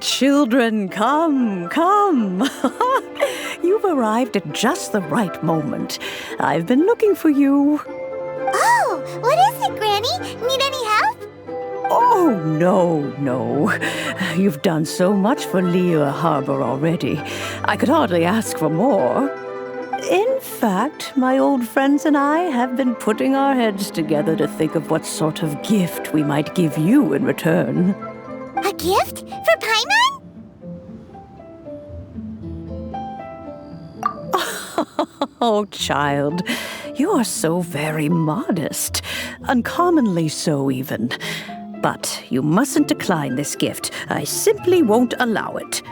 Children, come, come. You've arrived at just the right moment. I've been looking for you. Oh, what is it, Granny? Need any help? Oh, no. You've done so much for Liuli Harbor already. I could hardly ask for more. In fact, my old friends and I have been putting our heads together to think of what sort of gift we might give you in return. A gift? For Paimon? Oh, child, you are so very modest. Uncommonly so, even. But you mustn't decline this gift. I simply won't allow it.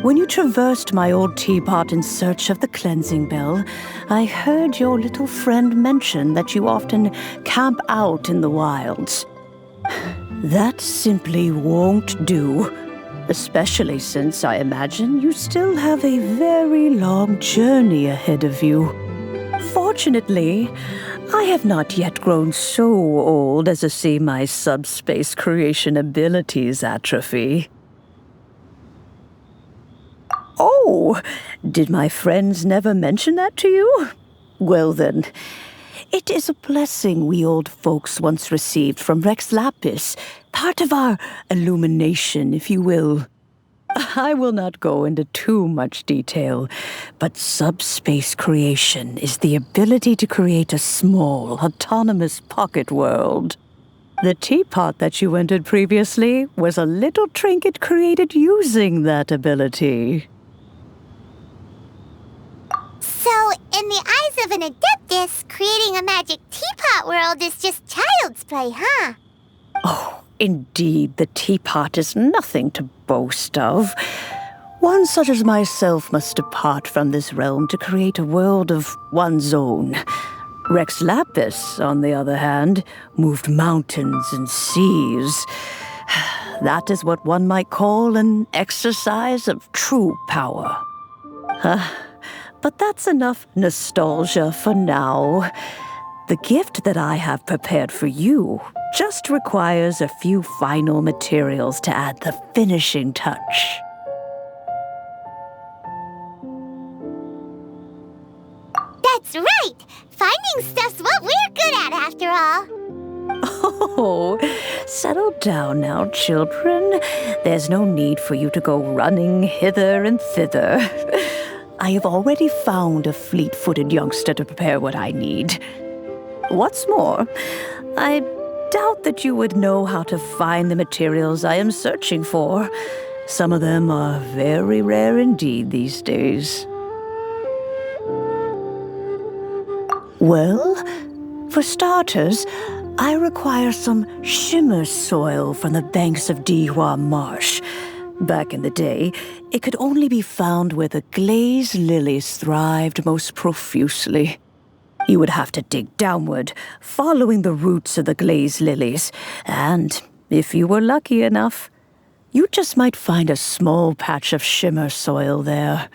When you traversed my old teapot in search of the cleansing bell, I heard your little friend mention that you often camp out in the wilds. That simply won't do, especially since I imagine you still have a very long journey ahead of you. Fortunately, I have not yet grown so old as to see my subspace creation abilities atrophy. Oh, did my friends never mention that to you? Well then, it is a blessing we old folks once received from Rex Lapis, part of our illumination, if you will. I will not go into too much detail, but subspace creation is the ability to create a small, autonomous pocket world. The teapot that you entered previously was a little trinket created using that ability. So, in the eyes of an Adeptus, creating a magic teapot world is just child's play, huh? Oh, indeed, the teapot is nothing to boast of. One such as myself must depart from this realm to create a world of one's own. Rex Lapis, on the other hand, moved mountains and seas. That is what one might call an exercise of true power. But that's enough nostalgia for now. The gift that I have prepared for you just requires a few final materials to add the finishing touch. That's right! Finding stuff's what we're good at, after all. Oh, settle down now, children. There's no need for you to go running hither and thither. I have already found a fleet-footed youngster to prepare what I need. What's more, I doubt that you would know how to find the materials I am searching for. Some of them are very rare indeed these days. Well, for starters, I require some shimmer soil from the banks of Dihua Marsh. Back in the day, it could only be found where the glazed lilies thrived most profusely. You would have to dig downward, following the roots of the glazed lilies, and if you were lucky enough, you just might find a small patch of shimmer soil there.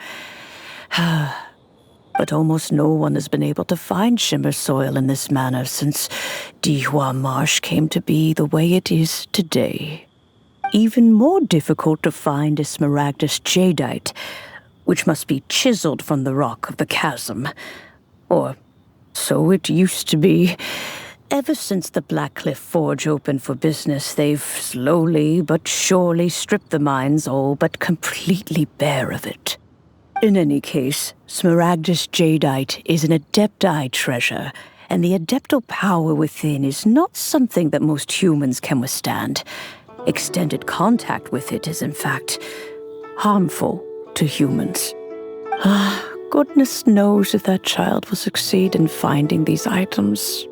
But almost no one has been able to find shimmer soil in this manner since Dihua Marsh came to be the way it is today. Even more difficult to find is Smaragdus Jadeite, which must be chiseled from the rock of the chasm. Or so it used to be. Ever since the Blackcliff Forge opened for business, they've slowly but surely stripped the mines all but completely bare of it. In any case, Smaragdus Jadeite is an Adepti treasure, and the Adeptal power within is not something that most humans can withstand. Extended contact with it is, in fact, harmful to humans. Goodness knows if that child will succeed in finding these items.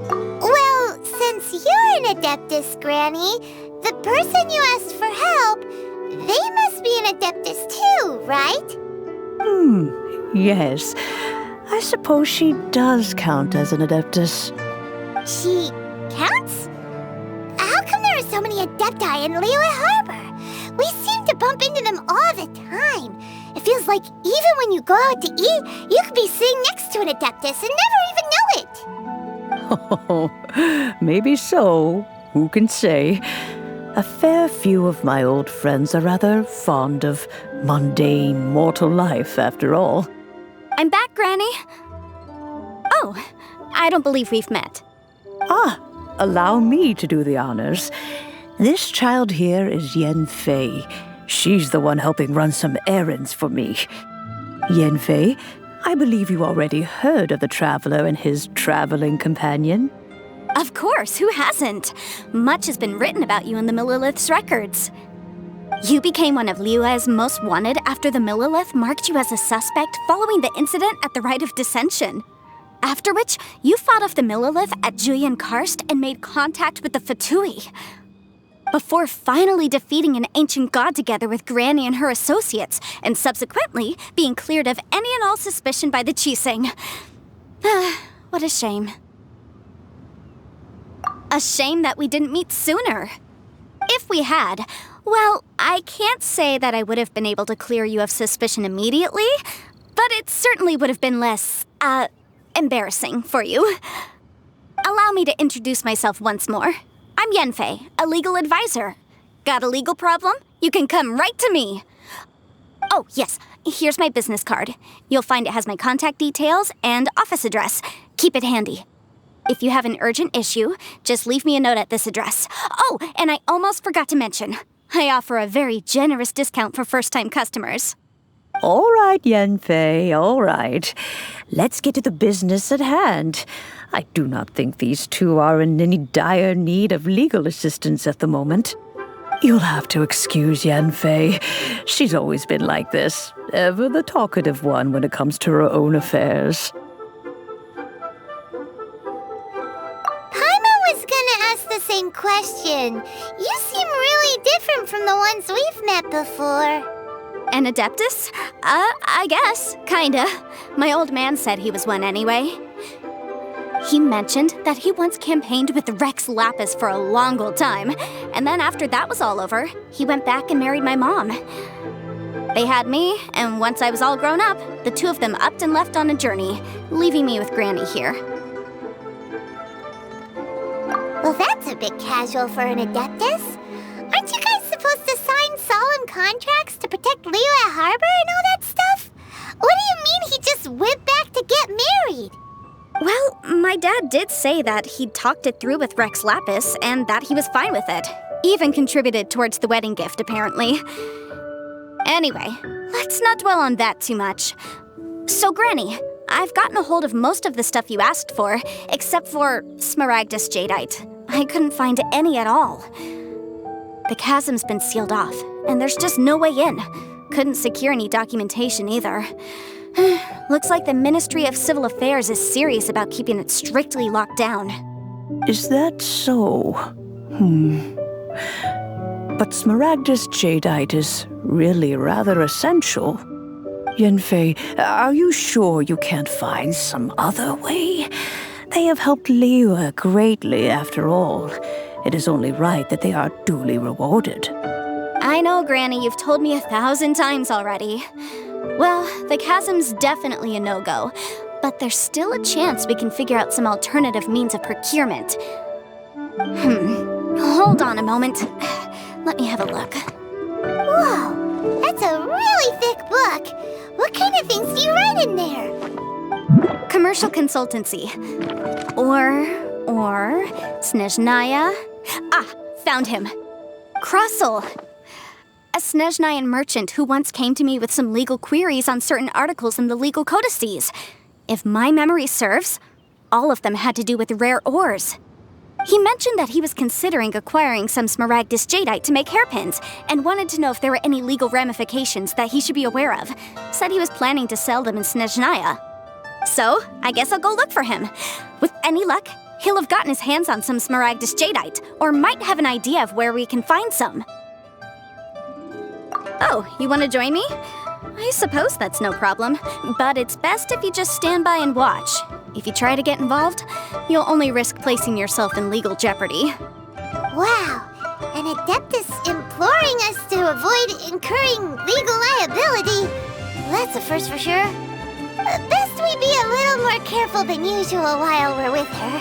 Well, since you're an Adeptus, Granny, the person you asked for help, they must be an Adeptus too, right? Yes. I suppose she does count as an Adeptus. She counts? How come there are so many Adepti in Liuli Harbor? We seem to bump into them all the time. It feels like even when you go out to eat, you could be sitting next to an Adeptus and never even know it. Oh, maybe so. Who can say? A fair few of my old friends are rather fond of mundane mortal life, after all. I'm back, Granny. Oh, I don't believe we've met. Ah, allow me to do the honors. This child here is Yanfei. She's the one helping run some errands for me. Yanfei, I believe you already heard of the traveler and his traveling companion. Of course, who hasn't? Much has been written about you in the Millilith's records. You became one of Liu's most wanted after the Millilith marked you as a suspect following the incident at the Rite of Dissension. After which, you fought off the Millilith at Julian Karst and made contact with the Fatui. Before finally defeating an ancient god together with Granny and her associates, and subsequently being cleared of any and all suspicion by the Qingce. What a shame. A shame that we didn't meet sooner. If we had, well, I can't say that I would have been able to clear you of suspicion immediately, but it certainly would have been less, embarrassing for you. Allow me to introduce myself once more. I'm Yanfei, a legal advisor. Got a legal problem? You can come right to me. Oh, yes, here's my business card. You'll find it has my contact details and office address. Keep it handy. If you have an urgent issue, just leave me a note at this address. Oh, and I almost forgot to mention, I offer a very generous discount for first-time customers. All right, Yanfei, all right. Let's get to the business at hand. I do not think these two are in any dire need of legal assistance at the moment. You'll have to excuse Yanfei. She's always been like this, ever the talkative one when it comes to her own affairs. The same question. You seem really different from the ones we've met before. An Adeptus? I guess. Kinda. My old man said he was one anyway. He mentioned that he once campaigned with Rex Lapis for a long old time, and then after that was all over, he went back and married my mom. They had me, and once I was all grown up, the two of them upped and left on a journey, leaving me with Granny here. Well, that's a bit casual for an Adeptus. Aren't you guys supposed to sign solemn contracts to protect Liyue Harbor and all that stuff? What do you mean he just went back to get married? Well, my dad did say that he'd talked it through with Rex Lapis and that he was fine with it. Even contributed towards the wedding gift, apparently. Anyway, let's not dwell on that too much. So, Granny, I've gotten a hold of most of the stuff you asked for, except for Smaragdus Jadeite. I couldn't find any at all. The chasm's been sealed off, and there's just no way in. Couldn't secure any documentation either. Looks like the Ministry of Civil Affairs is serious about keeping it strictly locked down. Is that so? But Smaragdus Jadeite is really rather essential. Yanfei, are you sure you can't find some other way? They have helped Liyue greatly, after all. It is only right that they are duly rewarded. I know, Granny, you've told me 1,000 times already. Well, the chasm's definitely a no-go, but there's still a chance we can figure out some alternative means of procurement. Hold on a moment. Let me have a look. Whoa, that's a really thick book. What kind of things do you write in there? Commercial consultancy. Or Snezhnaya. Ah, found him. Krosl. A Snezhnayan merchant who once came to me with some legal queries on certain articles in the legal codices. If my memory serves, all of them had to do with rare ores. He mentioned that he was considering acquiring some Smaragdus Jadeite to make hairpins, and wanted to know if there were any legal ramifications that he should be aware of. Said he was planning to sell them in Snezhnaya. So, I guess I'll go look for him. With any luck, he'll have gotten his hands on some Smaragdus Jadeite, or might have an idea of where we can find some. Oh, you want to join me? I suppose that's no problem, but it's best if you just stand by and watch. If you try to get involved, you'll only risk placing yourself in legal jeopardy. Wow, an Adeptus in imploring us to avoid incurring legal liability. Well, that's a first for sure. Best we be a little more careful than usual while we're with her.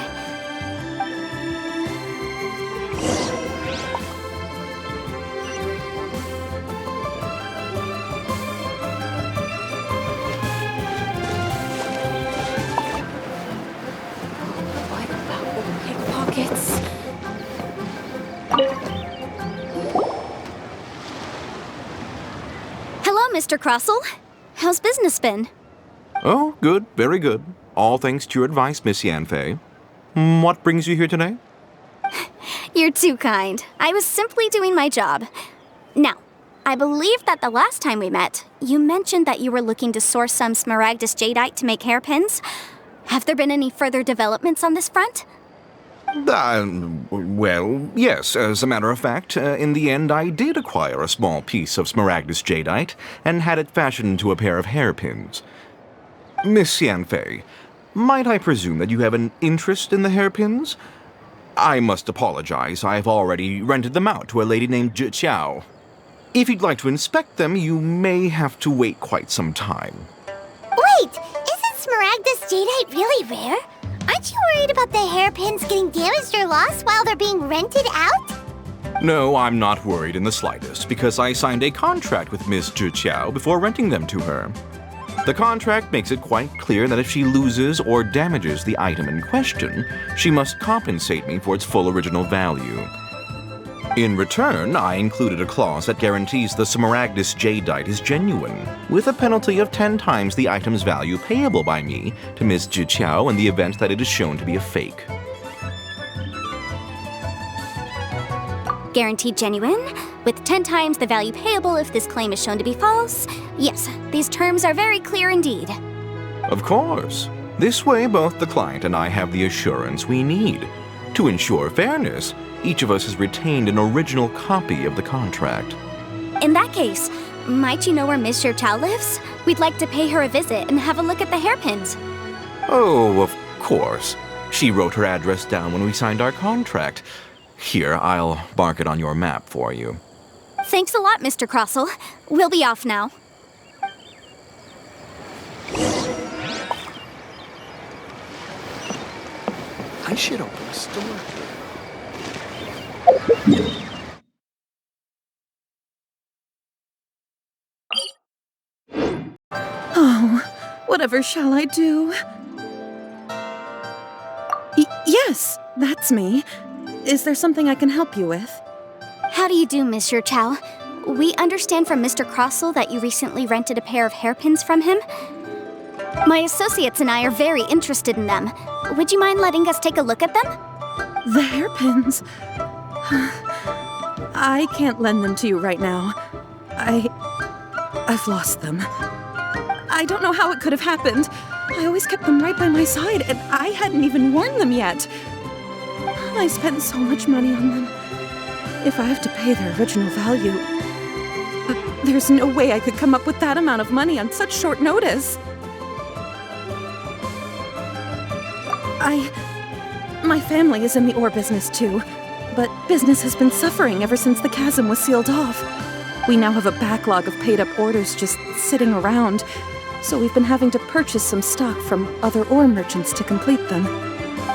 What about the pickpockets? Hello, Mr. Krosl. How's business been? Oh, good, very good. All thanks to your advice, Miss Yanfei. What brings you here today? You're too kind. I was simply doing my job. Now, I believe that the last time we met, you mentioned that you were looking to source some Smaragdus Jadeite to make hairpins. Have there been any further developments on this front? Well, yes. As a matter of fact, in the end, I did acquire a small piece of Smaragdus Jadeite and had it fashioned into a pair of hairpins. Miss Yanfei, might I presume that you have an interest in the hairpins? I must apologize. I've already rented them out to a lady named Zhiqiao. If you'd like to inspect them, you may have to wait quite some time. Wait, isn't Smaragdus Jadeite really rare? Aren't you worried about the hairpins getting damaged or lost while they're being rented out? No, I'm not worried in the slightest, because I signed a contract with Miss Zhiqiao before renting them to her. The contract makes it quite clear that if she loses or damages the item in question, she must compensate me for its full original value. In return, I included a clause that guarantees the Smaragdus Jadeite is genuine, with a penalty of 10 times the item's value payable by me to Miss Zhiqiao in the event that it is shown to be a fake. Guaranteed genuine, with 10 times the value payable if this claim is shown to be false. Yes, these terms are very clear indeed. Of course. This way, both the client and I have the assurance we need. To ensure fairness, each of us has retained an original copy of the contract. In that case, might you know where Miss Zhiqiao lives? We'd like to pay her a visit and have a look at the hairpins. Oh, of course. She wrote her address down when we signed our contract. Here, I'll mark it on your map for you. Thanks a lot, Mr. Krosl. We'll be off now. I should open a store. Oh, whatever shall I do? Yes, that's me. Is there something I can help you with? How do you do, Miss Zhiqiao? We understand from Mr. Krosl that you recently rented a pair of hairpins from him. My associates and I are very interested in them. Would you mind letting us take a look at them? The hairpins? I can't lend them to you right now. I've lost them. I don't know how it could have happened. I always kept them right by my side, and I hadn't even worn them yet. I spent so much money on them. If I have to pay their original value, there's no way I could come up with that amount of money on such short notice. My family is in the ore business too, but business has been suffering ever since the chasm was sealed off. We now have a backlog of paid-up orders just sitting around, so we've been having to purchase some stock from other ore merchants to complete them.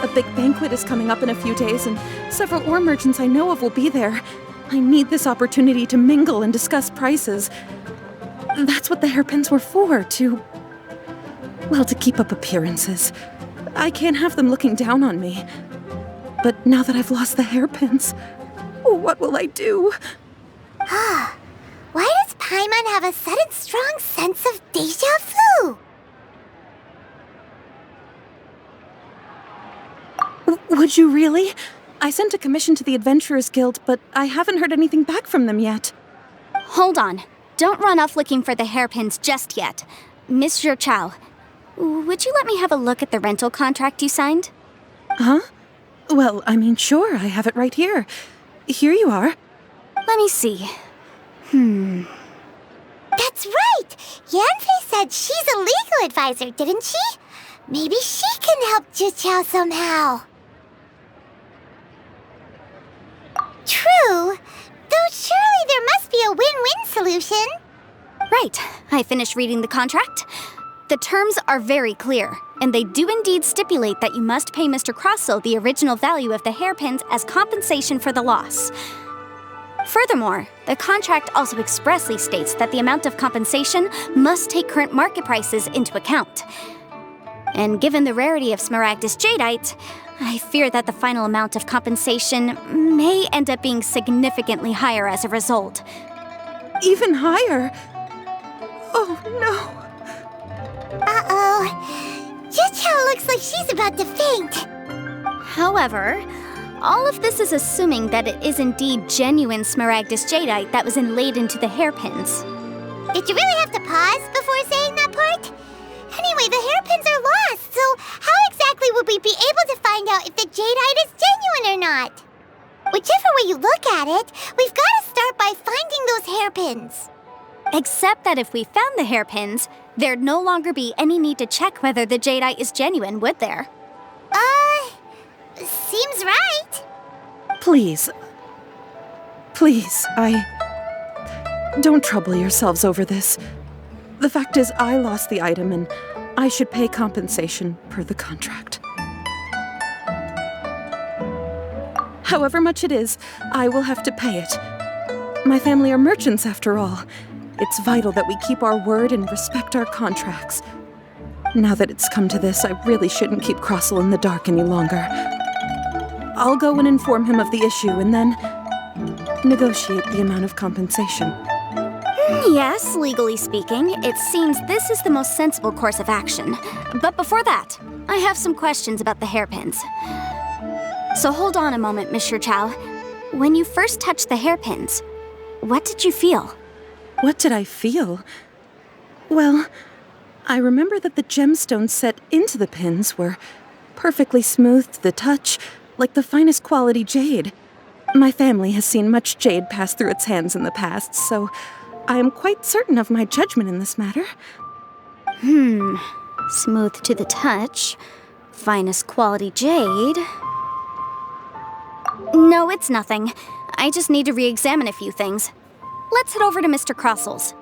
A big banquet is coming up in a few days, and several ore merchants I know of will be there. I need this opportunity to mingle and discuss prices. That's what the hairpins were for, to keep up appearances. I can't have them looking down on me. But now that I've lost the hairpins, what will I do? Why does Paimon have a sudden strong sense of deja vu? Would you really? I sent a commission to the Adventurers Guild, but I haven't heard anything back from them yet. Hold on. Don't run off looking for the hairpins just yet. Miss Zhiqiao, would you let me have a look at the rental contract you signed? Huh? Well, I mean, sure, I have it right here. Here you are. Let me see. That's right! Yanfei said she's a legal advisor, didn't she? Maybe she can help Zhiqiao somehow. True, though surely solution? Right. I finished reading the contract. The terms are very clear, and they do indeed stipulate that you must pay Mr. Krosl the original value of the hairpins as compensation for the loss. Furthermore, the contract also expressly states that the amount of compensation must take current market prices into account. And given the rarity of Smaragdus Jadeite, I fear that the final amount of compensation may end up being significantly higher as a result. Even higher? Oh, no. Uh-oh. Zhiqiao looks like she's about to faint. However, all of this is assuming that it is indeed genuine Smaragdus Jadeite that was inlaid into the hairpins. Did you really have to pause before saying that part? Anyway, the hairpins are lost, so how exactly would we be able to find out if the Jadeite is genuine or not? Whichever way you look at it, we've got to start by finding those hairpins. Except that if we found the hairpins, there'd no longer be any need to check whether the Jadeite is genuine, would there? Seems right. Please. Please, don't trouble yourselves over this. The fact is, I lost the item and I should pay compensation per the contract. However much it is, I will have to pay it. My family are merchants after all. It's vital that we keep our word and respect our contracts. Now that it's come to this, I really shouldn't keep Krosl in the dark any longer. I'll go and inform him of the issue and then negotiate the amount of compensation. Yes, legally speaking, it seems this is the most sensible course of action. But before that, I have some questions about the hairpins. So hold on a moment, Miss Zhiqiao. When you first touched the hairpins, what did you feel? What did I feel? Well, I remember that the gemstones set into the pins were perfectly smooth to the touch, like the finest quality jade. My family has seen much jade pass through its hands in the past, so I am quite certain of my judgment in this matter. Smooth to the touch, finest quality jade. No, it's nothing. I just need to re-examine a few things. Let's head over to Mr. Krosl's.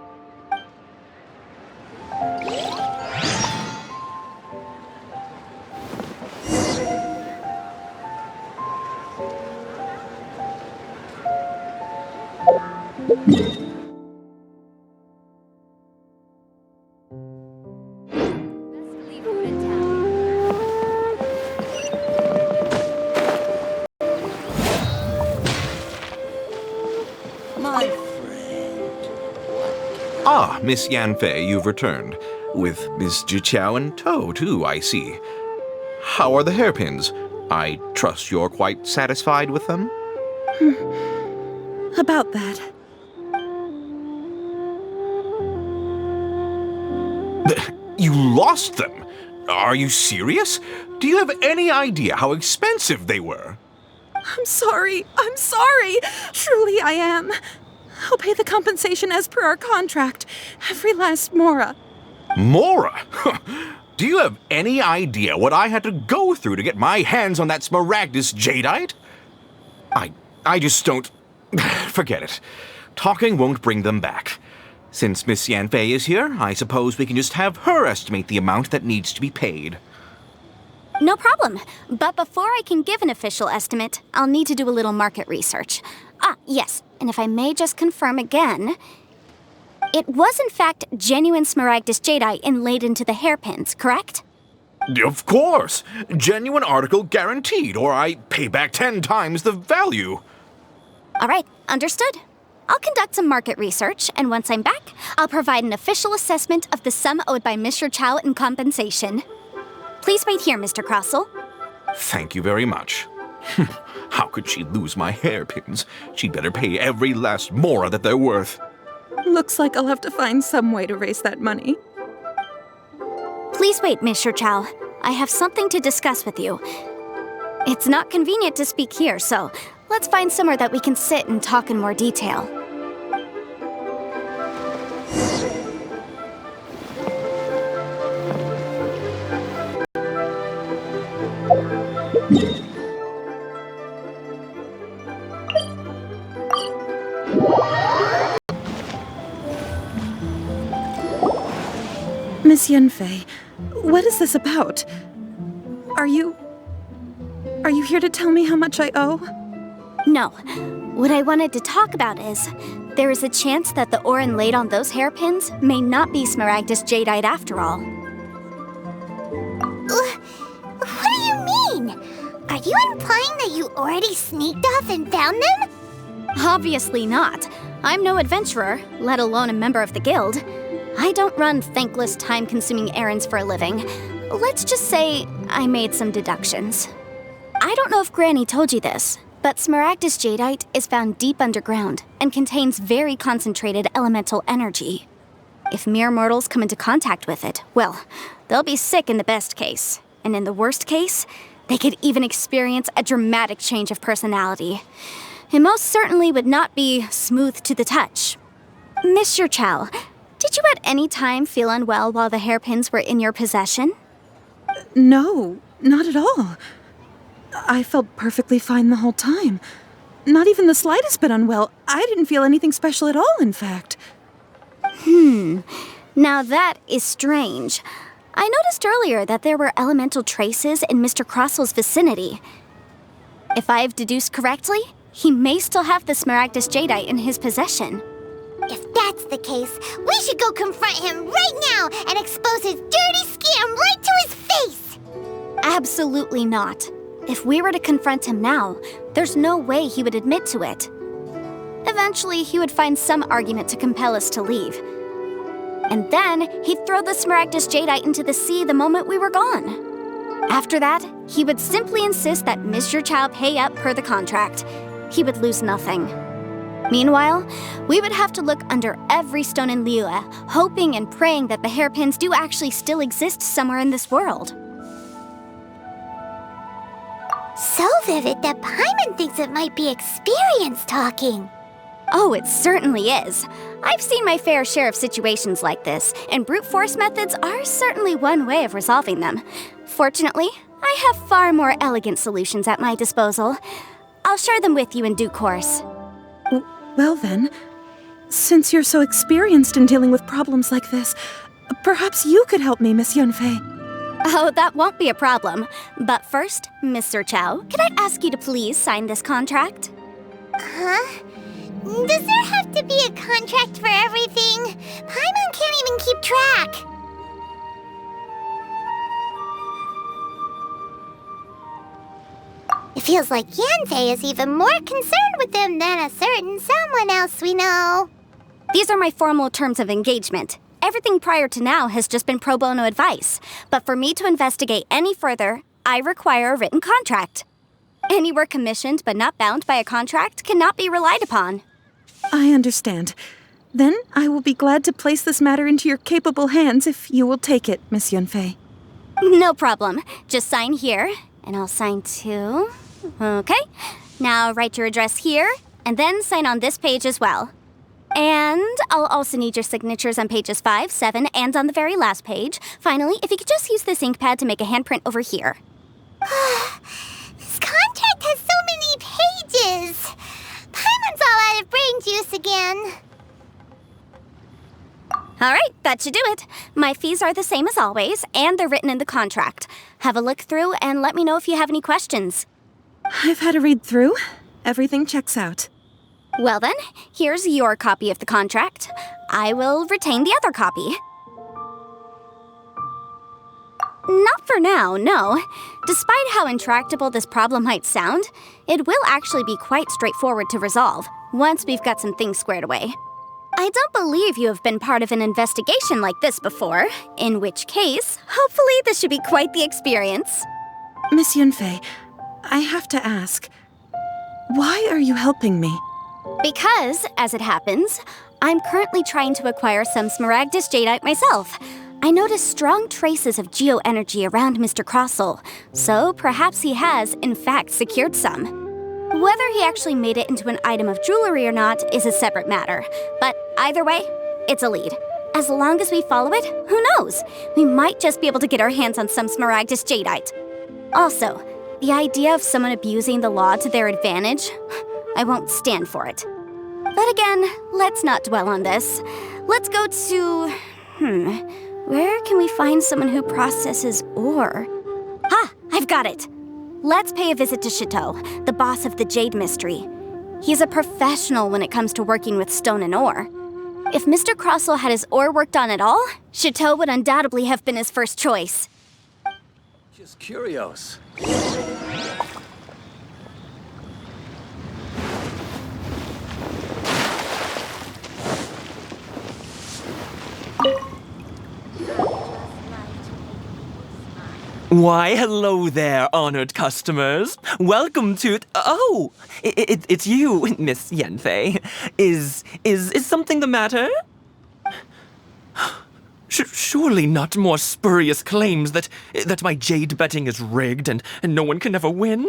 Ah, Miss Yanfei, you've returned. With Miss Zhiqiao in tow, too, I see. How are the hairpins? I trust you're quite satisfied with them? About that. You lost them? Are you serious? Do you have any idea how expensive they were? I'm sorry. Truly I am. I'll pay the compensation as per our contract. Every last mora. Mora? Do you have any idea what I had to go through to get my hands on that Smaragdus Jadeite? I just don't... Forget it. Talking won't bring them back. Since Miss Yanfei is here, I suppose we can just have her estimate the amount that needs to be paid. No problem. But before I can give an official estimate, I'll need to do a little market research. Yes. And if I may just confirm again, it was in fact genuine Smaragdus Jadeite inlaid into the hairpins, correct? Of course! Genuine article guaranteed, or I pay back 10 times the value. All right, understood. I'll conduct some market research, and once I'm back, I'll provide an official assessment of the sum owed by Miss Zhiqiao in compensation. Please wait here, Mr. Krosl. Thank you very much. How could she lose my hairpins? She'd better pay every last mora that they're worth. Looks like I'll have to find some way to raise that money. Please wait, Miss Zhiqiao. I have something to discuss with you. It's not convenient to speak here, so let's find somewhere that we can sit and talk in more detail. Miss Yunfei, what is this about? Are you here to tell me how much I owe? No. What I wanted to talk about is, there is a chance that the ore inlaid on those hairpins may not be Smaragdus Jadeite after all. What do you mean? Are you implying that you already sneaked off and found them? Obviously not. I'm no adventurer, let alone a member of the guild. I don't run thankless, time-consuming errands for a living. Let's just say I made some deductions. I don't know if Granny told you this, but Smaragdus Jadeite is found deep underground and contains very concentrated elemental energy. If mere mortals come into contact with it, well, they'll be sick in the best case. And in the worst case, they could even experience a dramatic change of personality. It most certainly would not be smooth to the touch. Miss Zhiqiao, did you at any time feel unwell while the hairpins were in your possession? No, not at all. I felt perfectly fine the whole time. Not even the slightest bit unwell. I didn't feel anything special at all, in fact. Now that is strange. I noticed earlier that there were elemental traces in Mr. Krosl's vicinity. If I've deduced correctly, he may still have the Smaragdus Jadeite in his possession. If that's the case, we should go confront him right now and expose his dirty scam right to his face! Absolutely not. If we were to confront him now, there's no way he would admit to it. Eventually, he would find some argument to compel us to leave. And then, he'd throw the Smaragdus Jadeite into the sea the moment we were gone. After that, he would simply insist that Miss Zhiqiao pay up per the contract. He would lose nothing. Meanwhile, we would have to look under every stone in Liuli, hoping and praying that the hairpins do actually still exist somewhere in this world. So vivid that Paimon thinks it might be experience talking. Oh, it certainly is. I've seen my fair share of situations like this, and brute force methods are certainly one way of resolving them. Fortunately, I have far more elegant solutions at my disposal. I'll share them with you in due course. Well then, since you're so experienced in dealing with problems like this, perhaps you could help me, Miss Yunfei. Oh, that won't be a problem. But first, Miss Zhiqiao, could I ask you to please sign this contract? Huh? Does there have to be a contract for everything? Paimon can't even keep track. It feels like Yanfei is even more concerned with them than a certain someone else we know. These are my formal terms of engagement. Everything prior to now has just been pro bono advice. But for me to investigate any further, I require a written contract. Any work commissioned but not bound by a contract cannot be relied upon. I understand. Then I will be glad to place this matter into your capable hands if you will take it, Miss Yunfei. No problem. Just sign here, and I'll sign too. Okay. Now write your address here, and then sign on this page as well. And I'll also need your signatures on pages 5, 7, and on the very last page. Finally, if you could just use this ink pad to make a handprint over here. This contract has so many pages. Paimon's all out of brain juice again. All right, that should do it. My fees are the same as always, and they're written in the contract. Have a look through and let me know if you have any questions. I've had a read through. Everything checks out. Well then, here's your copy of the contract. I will retain the other copy. Not for now, no. Despite how intractable this problem might sound, it will actually be quite straightforward to resolve, once we've got some things squared away. I don't believe you have been part of an investigation like this before, in which case, hopefully this should be quite the experience. Miss Yunfei, I have to ask, why are you helping me? Because, as it happens, I'm currently trying to acquire some Smaragdus Jadeite myself. I noticed strong traces of geo-energy around Mr. Krosl, so perhaps he has, in fact, secured some. Whether he actually made it into an item of jewelry or not is a separate matter, but either way, it's a lead. As long as we follow it, who knows? We might just be able to get our hands on some Smaragdus Jadeite. Also, the idea of someone abusing the law to their advantage, I won't stand for it. But again, let's not dwell on this. Let's go to... Where can we find someone who processes ore? Ha! I've got it! Let's pay a visit to Shitou, the boss of the Jade Mystery. He's a professional when it comes to working with stone and ore. If Mr. Krosl had his ore worked on at all, Shitou would undoubtedly have been his first choice. Just curious. Why, hello there, honored customers. Welcome to... Oh, it's you, Miss Yanfei. Is something the matter? Surely not more spurious claims that my jade betting is rigged and no one can ever win?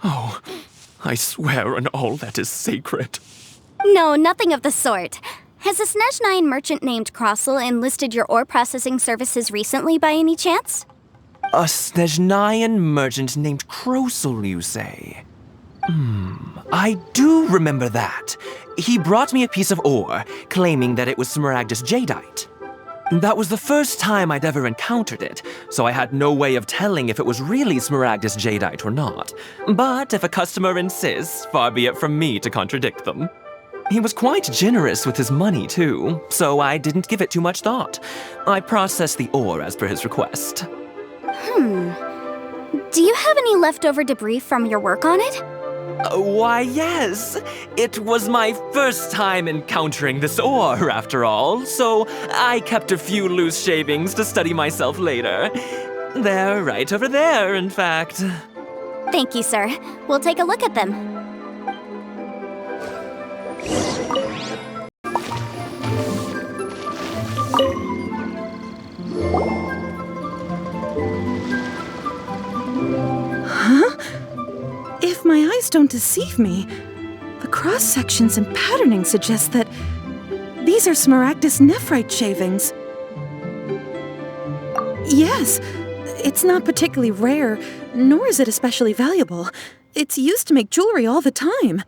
Oh, I swear on all that is sacred. No, nothing of the sort. Has a Snezhnyan merchant named Krosl enlisted your ore processing services recently by any chance? A Snezhnyan merchant named Krosl, you say? I do remember that. He brought me a piece of ore, claiming that it was Smaragdus Jadeite. That was the first time I'd ever encountered it, so I had no way of telling if it was really Smaragdus Jadeite or not. But if a customer insists, far be it from me to contradict them. He was quite generous with his money, too, so I didn't give it too much thought. I processed the ore as per his request. Do you have any leftover debris from your work on it? Why, yes. It was my first time encountering this ore, after all, so I kept a few loose shavings to study myself later. They're right over there, in fact. Thank you, sir. We'll take a look at them. If my eyes don't deceive me, the cross-sections and patterning suggest that these are Smaragdus nephrite shavings. Yes, it's not particularly rare, nor is it especially valuable. It's used to make jewelry all the time.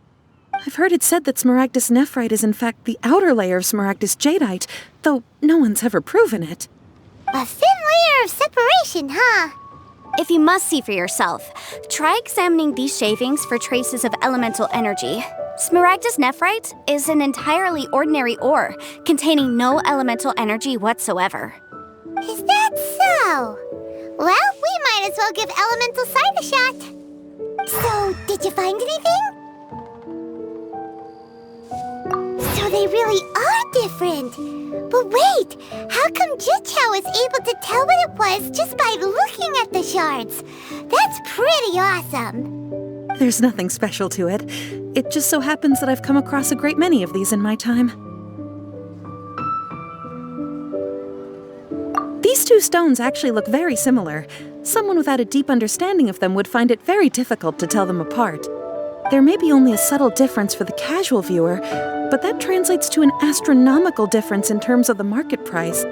I've heard it said that Smaragdus nephrite is in fact the outer layer of Smaragdus jadeite, though no one's ever proven it. A thin layer of separation, huh? If you must see for yourself, try examining these shavings for traces of elemental energy. Smaragdus nephrite is an entirely ordinary ore, containing no elemental energy whatsoever. Is that so? Well, we might as well give elemental sight a shot. So, did you find anything? So they really are different. But wait, how come Zhiqiao was able to tell what it was just by looking at the shards? That's pretty awesome. There's nothing special to it. It just so happens that I've come across a great many of these in my time. These two stones actually look very similar. Someone without a deep understanding of them would find it very difficult to tell them apart. There may be only a subtle difference for the casual viewer, but that translates to an astronomical difference in terms of the market price.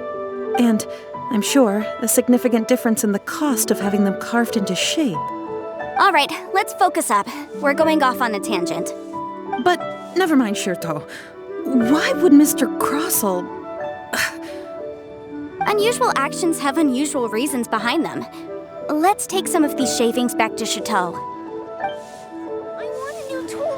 And, I'm sure, a significant difference in the cost of having them carved into shape. All right, let's focus up. We're going off on a tangent. But never mind, Shitou. Why would Mr. Krosl... Unusual actions have unusual reasons behind them. Let's take some of these shavings back to Shitou. I want a new tool.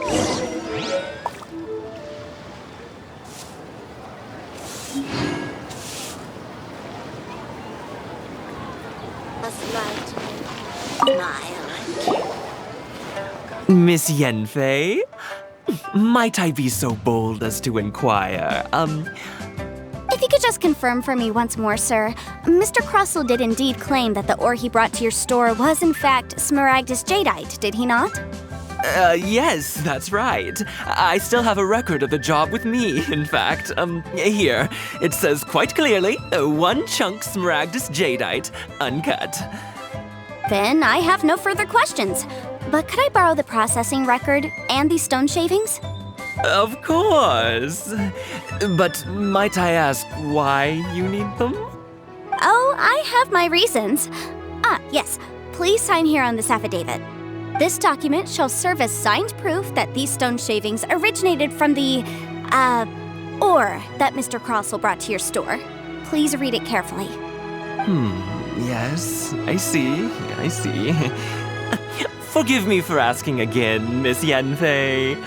Miss Yanfei? Might I be so bold as to inquire, If you could just confirm for me once more, sir. Mr. Krosl did indeed claim that the ore he brought to your store was in fact Smaragdus jadeite, did he not? Yes, that's right. I still have a record of the job with me, in fact. Here. It says quite clearly, 1 chunk Smaragdus jadeite, uncut. Then I have no further questions. But could I borrow the processing record and these stone shavings? Of course. But might I ask why you need them? Oh, I have my reasons. Yes. Please sign here on this affidavit. This document shall serve as signed proof that these stone shavings originated from the, ore that Mr. Krosl brought to your store. Please read it carefully. Yes, I see. Forgive me for asking again, Miss Yanfei,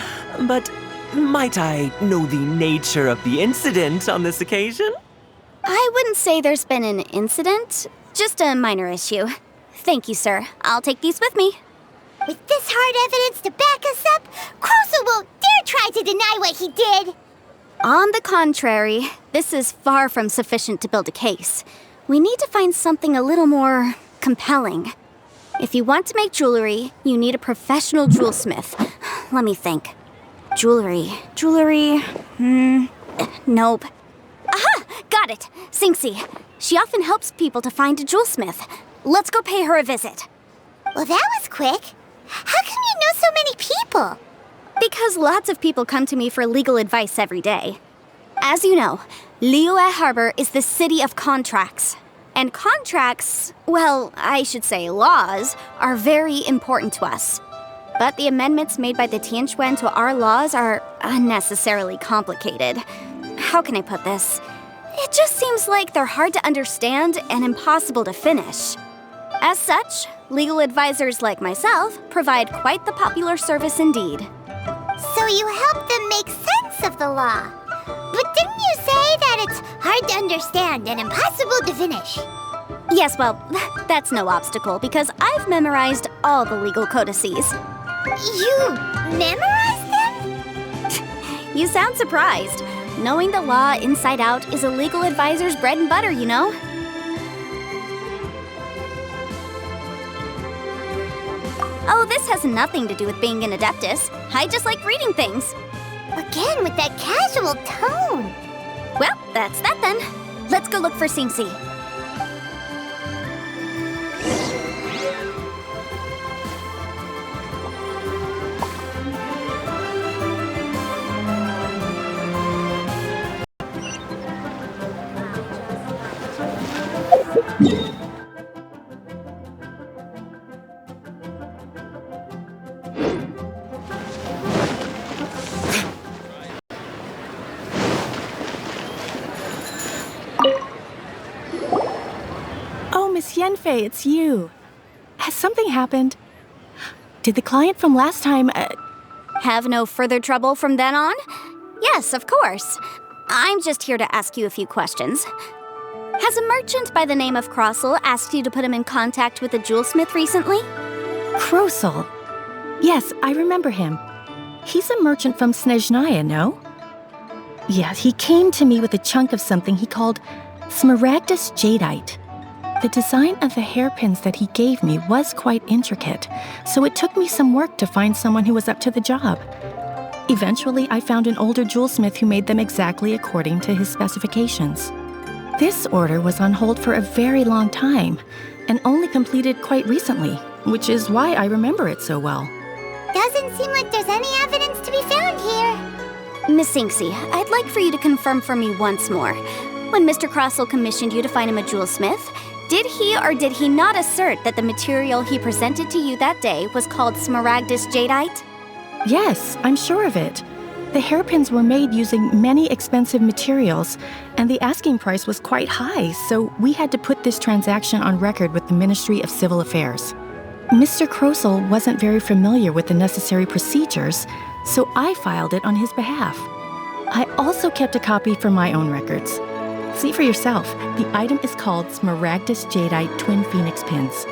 but might I know the nature of the incident on this occasion? I wouldn't say there's been an incident, just a minor issue. Thank you, sir. I'll take these with me. With this hard evidence to back us up, Krosl won't dare try to deny what he did. On the contrary, this is far from sufficient to build a case. We need to find something a little more compelling. If you want to make jewelry, you need a professional jewelsmith. Let me think. Jewelry. Nope. Aha! Got it! Xingxi. She often helps people to find a jewelsmith. Let's go pay her a visit. Well, that was quick. How come you know so many people? Because lots of people come to me for legal advice every day. As you know, Liuli Harbor is the city of contracts. And contracts, well, I should say laws, are very important to us. But the amendments made by the Tianyuan to our laws are unnecessarily complicated. How can I put this? It just seems like they're hard to understand and impossible to finish. As such, legal advisors like myself provide quite the popular service indeed. So you help them make sense of the law. But didn't you say that it's hard to understand and impossible to finish? Yes, well, that's no obstacle because I've memorized all the legal codices. You memorized them? You sound surprised. Knowing the law inside out is a legal advisor's bread and butter, you know? Oh, this has nothing to do with being an Adeptus. I just like reading things. Again, with that casual tone. Well, that's that then. Let's go look for Xingxi. Miss Yanfei, it's you. Has something happened? Did the client from last time, Have no further trouble from then on? Yes, of course. I'm just here to ask you a few questions. Has a merchant by the name of Krosl asked you to put him in contact with a jewelsmith recently? Krosl? Yes, I remember him. He's a merchant from Snezhnaya, no? Yes, he came to me with a chunk of something he called Smaragdus Jadeite. The design of the hairpins that he gave me was quite intricate, so it took me some work to find someone who was up to the job. Eventually, I found an older jewelsmith who made them exactly according to his specifications. This order was on hold for a very long time, and only completed quite recently, which is why I remember it so well. Doesn't seem like there's any evidence to be found here. Miss Xingxi, I'd like for you to confirm for me once more. When Mr. Krosl commissioned you to find him a jewelsmith, did he or did he not assert that the material he presented to you that day was called Smaragdus Jadeite? Yes, I'm sure of it. The hairpins were made using many expensive materials, and the asking price was quite high, so we had to put this transaction on record with the Ministry of Civil Affairs. Mr. Krosl wasn't very familiar with the necessary procedures, so I filed it on his behalf. I also kept a copy for my own records. See for yourself, the item is called Smaragdus Jadeite Twin Phoenix Pins.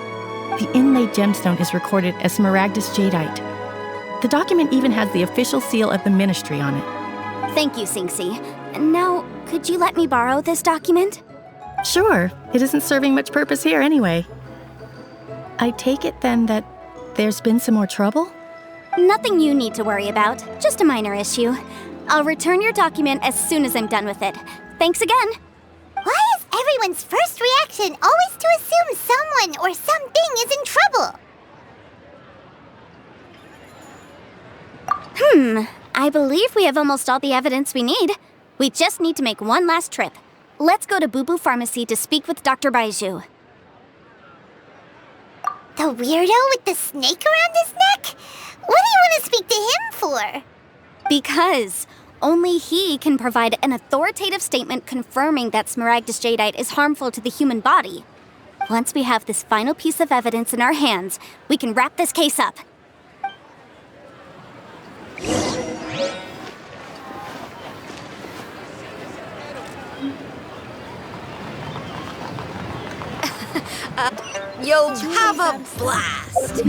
The inlaid gemstone is recorded as Smaragdus Jadeite. The document even has the official seal of the ministry on it. Thank you, Xingxi. Now, could you let me borrow this document? Sure, it isn't serving much purpose here anyway. I take it then that there's been some more trouble? Nothing you need to worry about, just a minor issue. I'll return your document as soon as I'm done with it. Thanks again. Why is everyone's first reaction always to assume someone or something is in trouble? I believe we have almost all the evidence we need. We just need to make one last trip. Let's go to Boo Boo Pharmacy to speak with Dr. Baizhu. The weirdo with the snake around his neck? What do you want to speak to him for? Because only he can provide an authoritative statement confirming that Smaragdus Jadeite is harmful to the human body. Once we have this final piece of evidence in our hands, we can wrap this case up. You'll have a blast!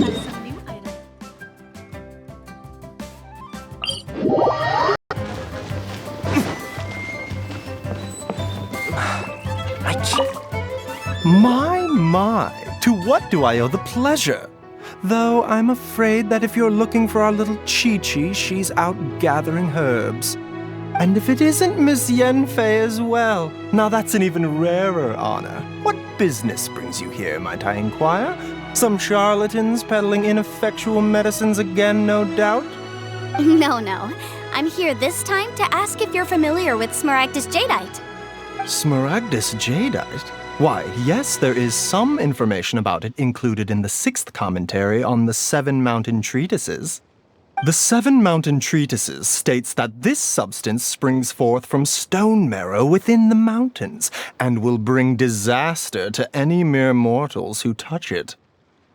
My, to what do I owe the pleasure? Though I'm afraid that if you're looking for our little Qingxi, she's out gathering herbs. And if it isn't Miss Yanfei as well, now that's an even rarer honor. What business brings you here, might I inquire? Some charlatans peddling ineffectual medicines again, no doubt? No. I'm here this time to ask if you're familiar with Smaragdus Jadeite. Smaragdus Jadeite? Why, yes, there is some information about it included in the 6th commentary on the 7 Mountain Treatises. The 7 Mountain Treatises states that this substance springs forth from stone marrow within the mountains and will bring disaster to any mere mortals who touch it.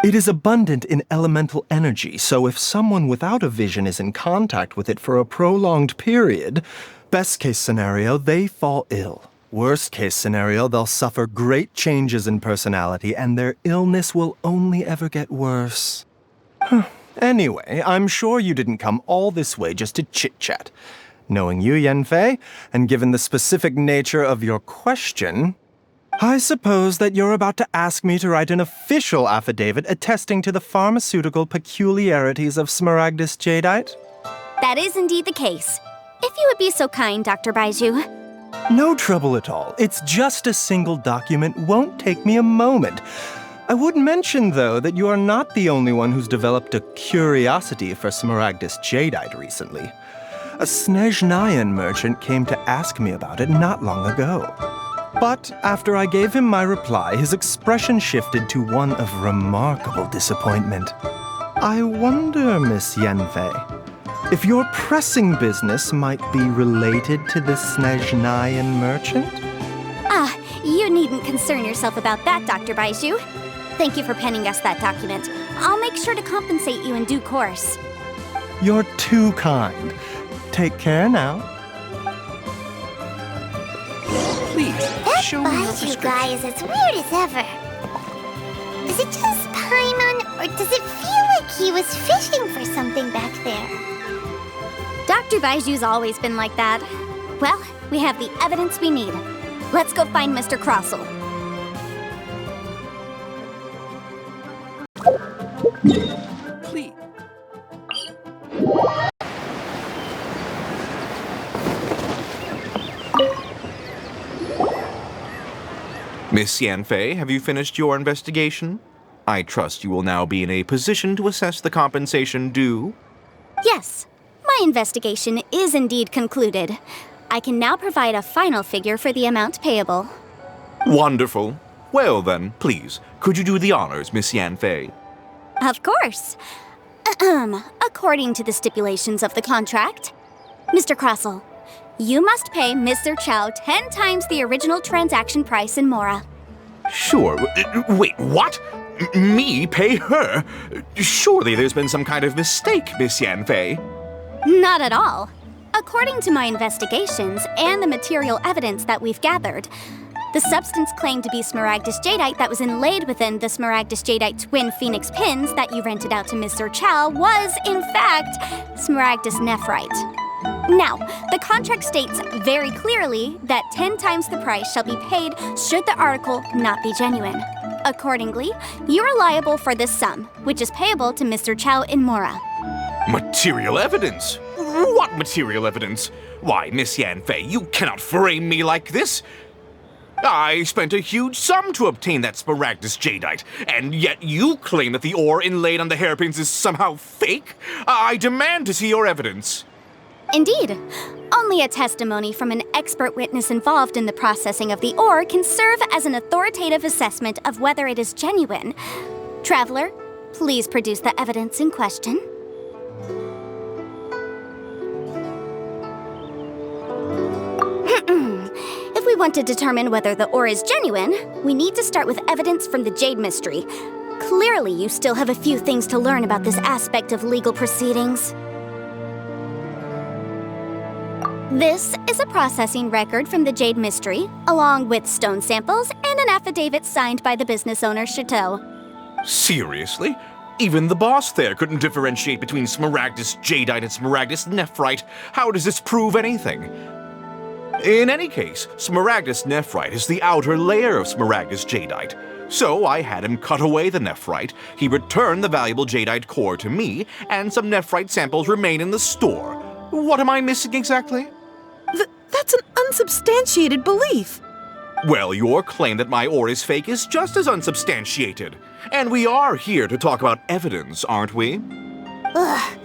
It is abundant in elemental energy, so if someone without a vision is in contact with it for a prolonged period, best case scenario, they fall ill. Worst case scenario, they'll suffer great changes in personality and their illness will only ever get worse. Anyway, I'm sure you didn't come all this way just to chit-chat. Knowing you, Yanfei, and given the specific nature of your question, I suppose that you're about to ask me to write an official affidavit attesting to the pharmaceutical peculiarities of Smaragdus Jadeite? That is indeed the case. If you would be so kind, Dr. Baizhu. No trouble at all. It's just a single document. Won't take me a moment. I would mention, though, that you are not the only one who's developed a curiosity for Smaragdus Jadeite recently. A Snezhnayan merchant came to ask me about it not long ago. But after I gave him my reply, his expression shifted to one of remarkable disappointment. I wonder, Miss Yanfei, if your pressing business might be related to the Snezhnayan merchant? You needn't concern yourself about that, Dr. Baizhu. Thank you for penning us that document. I'll make sure to compensate you in due course. You're too kind. Take care now. That Baizhu guy is as weird as ever. Is it just Paimon, or does it feel like he was fishing for something back there? Dr. Baizhu's always been like that. Well, we have the evidence we need. Let's go find Mr. Krosl. Please. Miss Yanfei, have you finished your investigation? I trust you will now be in a position to assess the compensation due. Yes, my investigation is indeed concluded. I can now provide a final figure for the amount payable. Wonderful. Well then, please, could you do the honors, Miss Yanfei? Of course. According to the stipulations of the contract, Mr. Krosl, you must pay Ms. Zhiqiao 10 times the original transaction price in Mora. Sure. Wait, what? Me pay her? Surely there's been some kind of mistake, Miss Yanfei. Not at all. According to my investigations and the material evidence that we've gathered, the substance claimed to be Smaragdus Jadeite that was inlaid within the Smaragdus Jadeite twin phoenix pins that you rented out to Ms. Zhiqiao was, in fact, Smaragdus nephrite. Now, the contract states very clearly that 10 times the price shall be paid should the article not be genuine. Accordingly, you are liable for this sum, which is payable to Mr. Zhiqiao in Mora. Material evidence? What material evidence? Why, Miss Yanfei, you cannot frame me like this. I spent a huge sum to obtain that Smaragdus Jadeite, and yet you claim that the ore inlaid on the hairpins is somehow fake? I demand to see your evidence. Indeed. Only a testimony from an expert witness involved in the processing of the ore can serve as an authoritative assessment of whether it is genuine. Traveler, please produce the evidence in question. If we want to determine whether the ore is genuine, we need to start with evidence from the Jade Mystery. Clearly, you still have a few things to learn about this aspect of legal proceedings. This is a processing record from the Jade Mystery, along with stone samples and an affidavit signed by the business owner, Shitou. Seriously? Even the boss there couldn't differentiate between Smaragdus Jadeite and Smaragdus Nephrite. How does this prove anything? In any case, Smaragdus Nephrite is the outer layer of Smaragdus Jadeite. So I had him cut away the Nephrite, he returned the valuable Jadeite core to me, and some Nephrite samples remain in the store. What am I missing exactly? That's an unsubstantiated belief. Well, your claim that my ore is fake is just as unsubstantiated. And we are here to talk about evidence, aren't we? Ugh.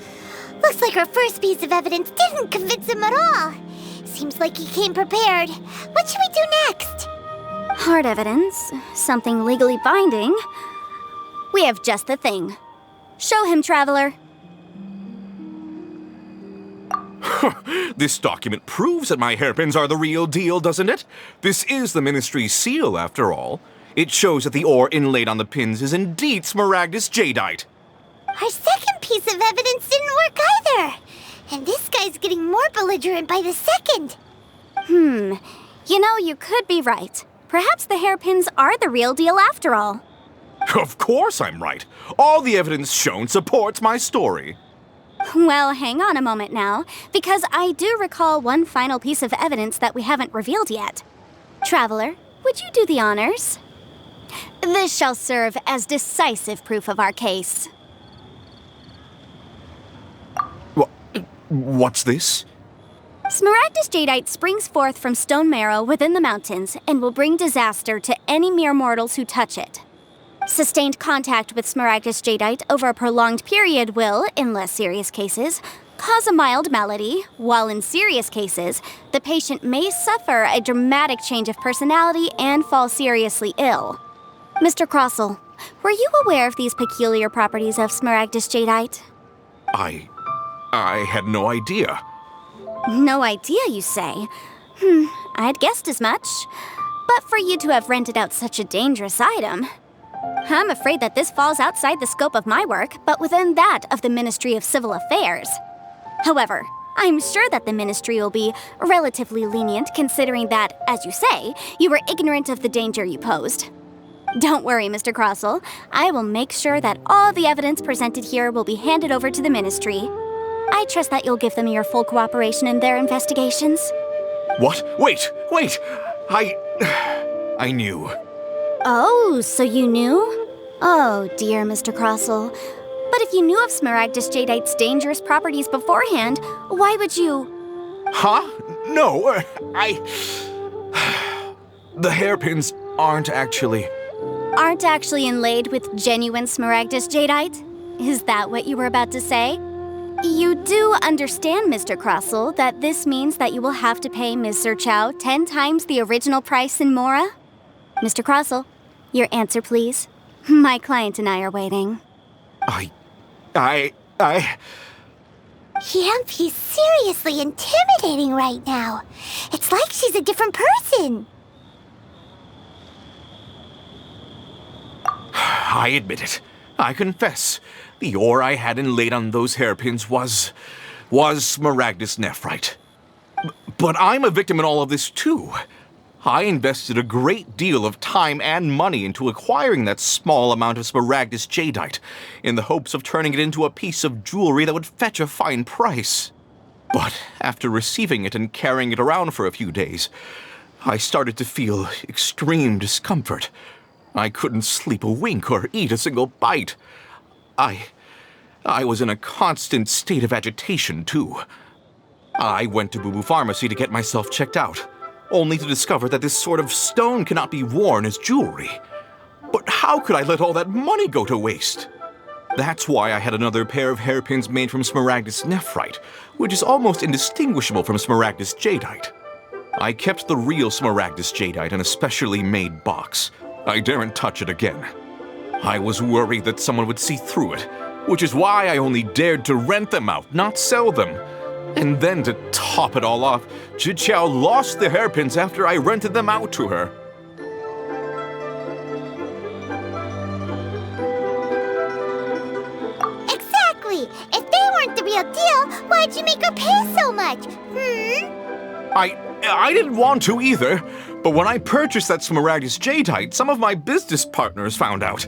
Looks like our first piece of evidence didn't convince him at all. Seems like he came prepared. What should we do next? Hard evidence, something legally binding. We have just the thing. Show him, Traveler. This document proves that my hairpins are the real deal, doesn't it? This is the Ministry's seal, after all. It shows that the ore inlaid on the pins is indeed Smaragdus Jadeite. Our second piece of evidence didn't work either. And this guy's getting more belligerent by the second. You know, you could be right. Perhaps the hairpins are the real deal after all. Of course I'm right. All the evidence shown supports my story. Well, hang on a moment now, because I do recall one final piece of evidence that we haven't revealed yet. Traveler, would you do the honors? This shall serve as decisive proof of our case. What's this? Smaragdus Jadeite springs forth from stone marrow within the mountains and will bring disaster to any mere mortals who touch it. Sustained contact with Smaragdus Jadeite over a prolonged period will, in less serious cases, cause a mild malady, while in serious cases, the patient may suffer a dramatic change of personality and fall seriously ill. Mr. Krosl, were you aware of these peculiar properties of Smaragdus Jadeite? I had no idea. No idea, you say? I'd guessed as much. But for you to have rented out such a dangerous item... I'm afraid that this falls outside the scope of my work, but within that of the Ministry of Civil Affairs. However, I'm sure that the Ministry will be relatively lenient considering that, as you say, you were ignorant of the danger you posed. Don't worry, Mr. Krosl. I will make sure that all the evidence presented here will be handed over to the Ministry. I trust that you'll give them your full cooperation in their investigations. What? Wait! I knew. Oh, so you knew? Oh, dear Mr. Krosl. But if you knew of Smaragdus Jadeite's dangerous properties beforehand, why would you... Huh? No, The hairpins aren't actually inlaid with genuine Smaragdus Jadeite? Is that what you were about to say? You do understand, Mr. Krosl, that this means that you will have to pay Ms. Zhiqiao 10 times the original price in Mora? Mr. Krosl, your answer, please. My client and I are waiting. Yep, he's seriously intimidating right now. It's like she's a different person. I admit it. I confess. The ore I had inlaid on those hairpins was Smaragdus Nephrite. But I'm a victim in all of this, too. I invested a great deal of time and money into acquiring that small amount of Smaragdus Jadeite, in the hopes of turning it into a piece of jewelry that would fetch a fine price. But after receiving it and carrying it around for a few days, I started to feel extreme discomfort. I couldn't sleep a wink or eat a single bite. I was in a constant state of agitation, too. I went to Boo Boo Pharmacy to get myself checked out, only to discover that this sort of stone cannot be worn as jewelry. But how could I let all that money go to waste? That's why I had another pair of hairpins made from Smaragdus Nephrite, which is almost indistinguishable from Smaragdus Jadeite. I kept the real Smaragdus Jadeite in a specially made box. I daren't touch it again. I was worried that someone would see through it, which is why I only dared to rent them out, not sell them. And then to top it all off, Zhiqiao lost the hairpins after I rented them out to her. Exactly! If they weren't the real deal, why'd you make her pay so much? I didn't want to either, but when I purchased that Smaragdus Jadeite, some of my business partners found out.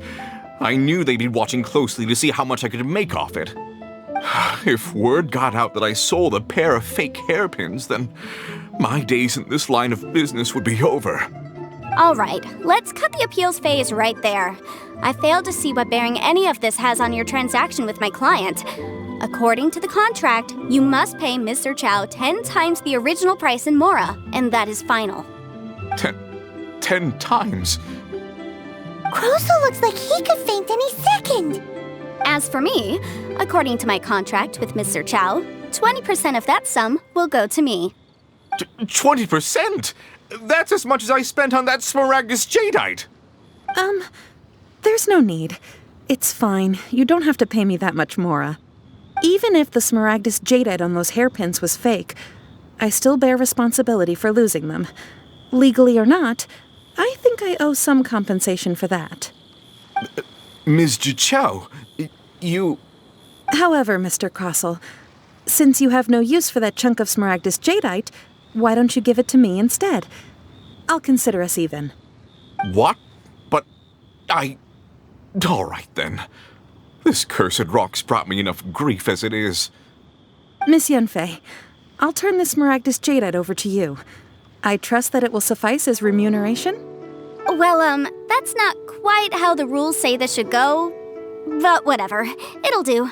I knew they'd be watching closely to see how much I could make off it. If word got out that I sold a pair of fake hairpins, then my days in this line of business would be over. All right, let's cut the appeals phase right there. I failed to see what bearing any of this has on your transaction with my client. According to the contract, you must pay Mr. Zhiqiao 10 times the original price in Mora, and that is final. 10 times? Krosl looks like he could faint any second. As for me, according to my contract with Mr. Zhiqiao, 20% of that sum will go to me. 20%? That's as much as I spent on that Smaragdus Jadeite. There's no need. It's fine. You don't have to pay me that much, Mora. Even if the Smaragdus Jadeite on those hairpins was fake, I still bear responsibility for losing them. Legally or not, I think I owe some compensation for that. Ms. Zhiqiao, you... However, Mr. Krosl, since you have no use for that chunk of Smaragdus Jadeite, why don't you give it to me instead? I'll consider us even. What? But all right, then. This cursed rock's brought me enough grief as it is. Miss Yunfei, I'll turn this Smaragdus Jadeite over to you. I trust that it will suffice as remuneration? Well, that's not quite how the rules say this should go. But whatever, it'll do.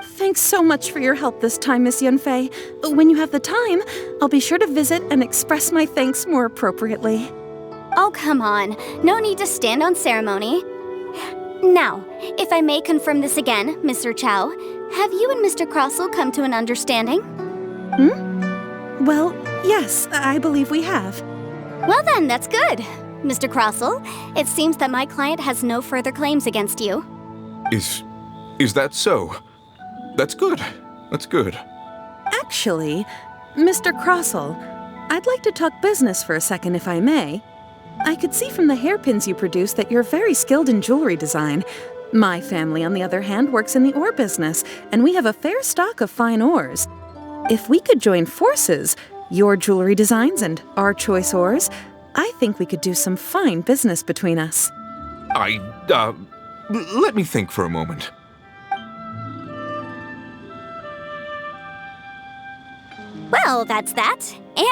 Thanks so much for your help this time, Miss Yunfei. When you have the time, I'll be sure to visit and express my thanks more appropriately. Oh, come on. No need to stand on ceremony. Now, if I may confirm this again, Mr. Zhiqiao, have you and Mr. Krosl come to an understanding? Well, yes, I believe we have. Well then, that's good. Mr. Krosl, it seems that my client has no further claims against you. Is that so? That's good. That's good. Actually, Mr. Krosl, I'd like to talk business for a second if I may. I could see from the hairpins you produce that you're very skilled in jewelry design. My family, on the other hand, works in the ore business, and we have a fair stock of fine ores. If we could join forces, your jewelry designs and our choice ores, I think we could do some fine business between us. Let me think for a moment. Well, that's that.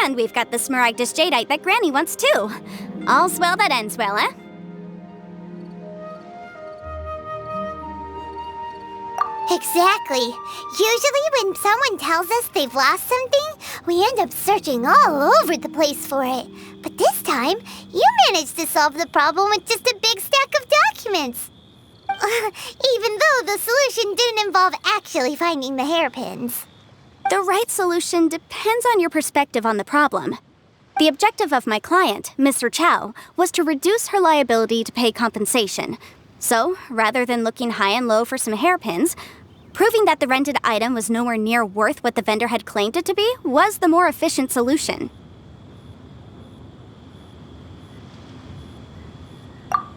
And we've got the Smaragdus Jadeite that Granny wants too. All's well that ends well, eh? Exactly. Usually when someone tells us they've lost something, we end up searching all over the place for it. But this time, you managed to solve the problem with just a big stack of documents. Even though the solution didn't involve actually finding the hairpins. The right solution depends on your perspective on the problem. The objective of my client, Mr. Zhiqiao, was to reduce her liability to pay compensation. So, rather than looking high and low for some hairpins, proving that the rented item was nowhere near worth what the vendor had claimed it to be was the more efficient solution.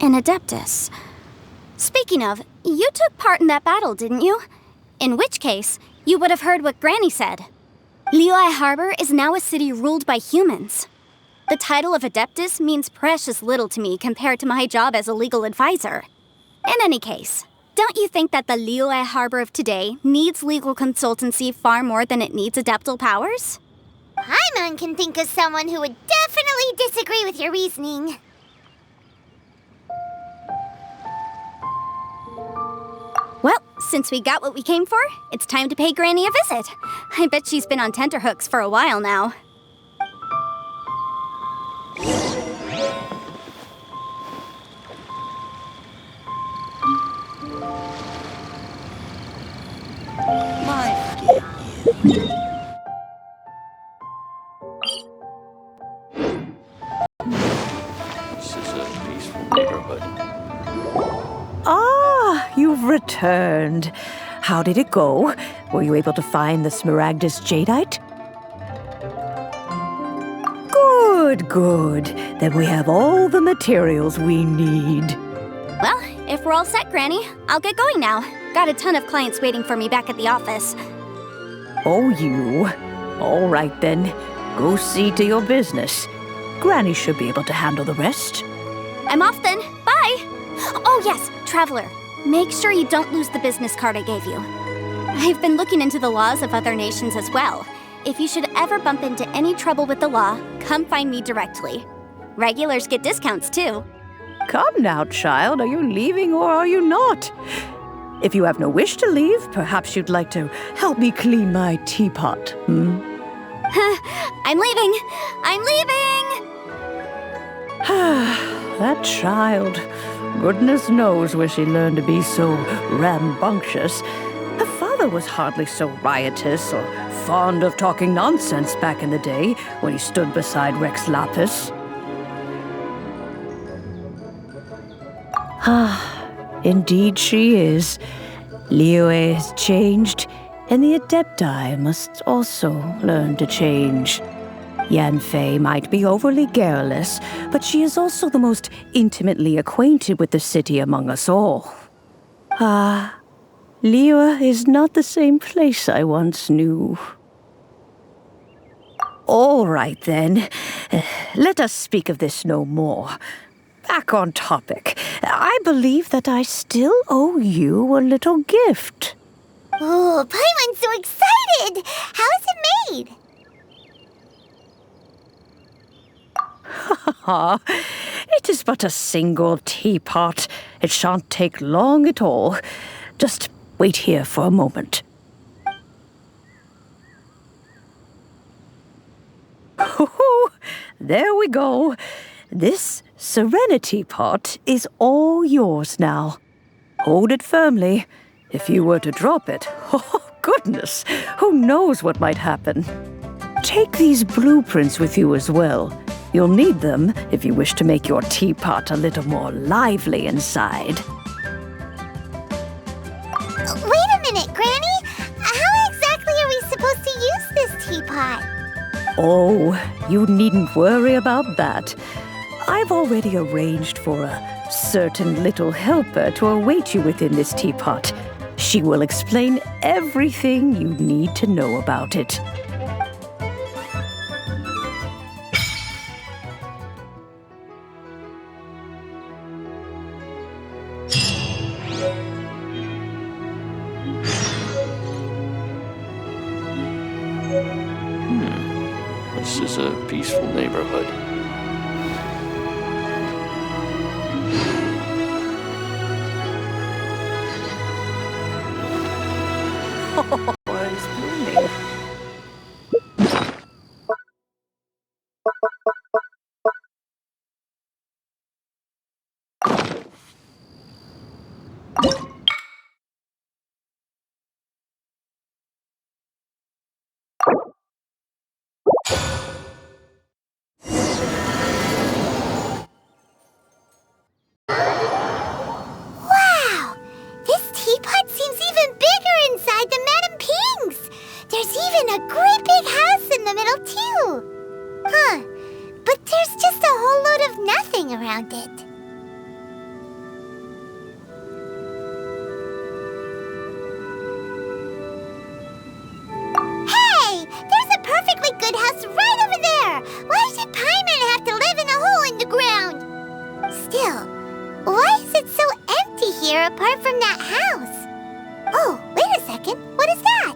An Adeptus. Speaking of, you took part in that battle, didn't you? In which case, you would have heard what Granny said. Liuli Harbor is now a city ruled by humans. The title of Adeptus means precious little to me compared to my job as a legal advisor. In any case, don't you think that the Liuli Harbor of today needs legal consultancy far more than it needs adeptal powers? Paimon can think of someone who would definitely disagree with your reasoning. Well, since we got what we came for, it's time to pay Granny a visit. I bet she's been on tenterhooks for a while now. This is a peaceful neighborhood. Ah, you've returned. how did it go? Were you able to find the Smaragdus Jadeite? Good. Then we have all the materials we need. Well, if we're all set, Granny, I'll get going now. Got a ton of clients waiting for me back at the office. Oh, you. All right, then. Go see to your business. Granny should be able to handle the rest. I'm off then. Bye! Oh, yes, Traveler. Make sure you don't lose the business card I gave you. I've been looking into the laws of other nations as well. If you should ever bump into any trouble with the law, come find me directly. Regulars get discounts, too. Come now, child. Are you leaving or are you not? If you have no wish to leave, perhaps you'd like to help me clean my teapot, I'm leaving! I'm leaving! That child. Goodness knows where she learned to be so rambunctious. Her father was hardly so riotous or fond of talking nonsense back in the day when he stood beside Rex Lapis. Indeed she is. Liuli has changed, and the Adepti must also learn to change. Yanfei might be overly garrulous, but she is also the most intimately acquainted with the city among us all. Liuli is not the same place I once knew. All right, then. Let us speak of this no more. Back on topic. I believe that I still owe you a little gift. Oh, Paimon's so excited! How is it made? It is but a single teapot. It shan't take long at all. Just wait here for a moment. There we go. This Serenity Pot is all yours now. Hold it firmly. If you were to drop it, oh goodness, who knows what might happen. Take these blueprints with you as well. You'll need them if you wish to make your teapot a little more lively inside. Wait a minute, Granny! How exactly are we supposed to use this teapot? Oh, you needn't worry about that. I've already arranged for a certain little helper to await you within this teapot. She will explain everything you need to know about it. This is a peaceful neighborhood. It's blooming. Wow! This teapot seems even bigger inside than Madame Ping's! There's even a great big house in the middle, too! Huh. But there's just a whole load of nothing around it. Hey! There's a perfectly good house right over there! Why should Paimon have to live in a hole in the ground? Still, why is it so empty here apart from that house? Oh, wait a second. What is that?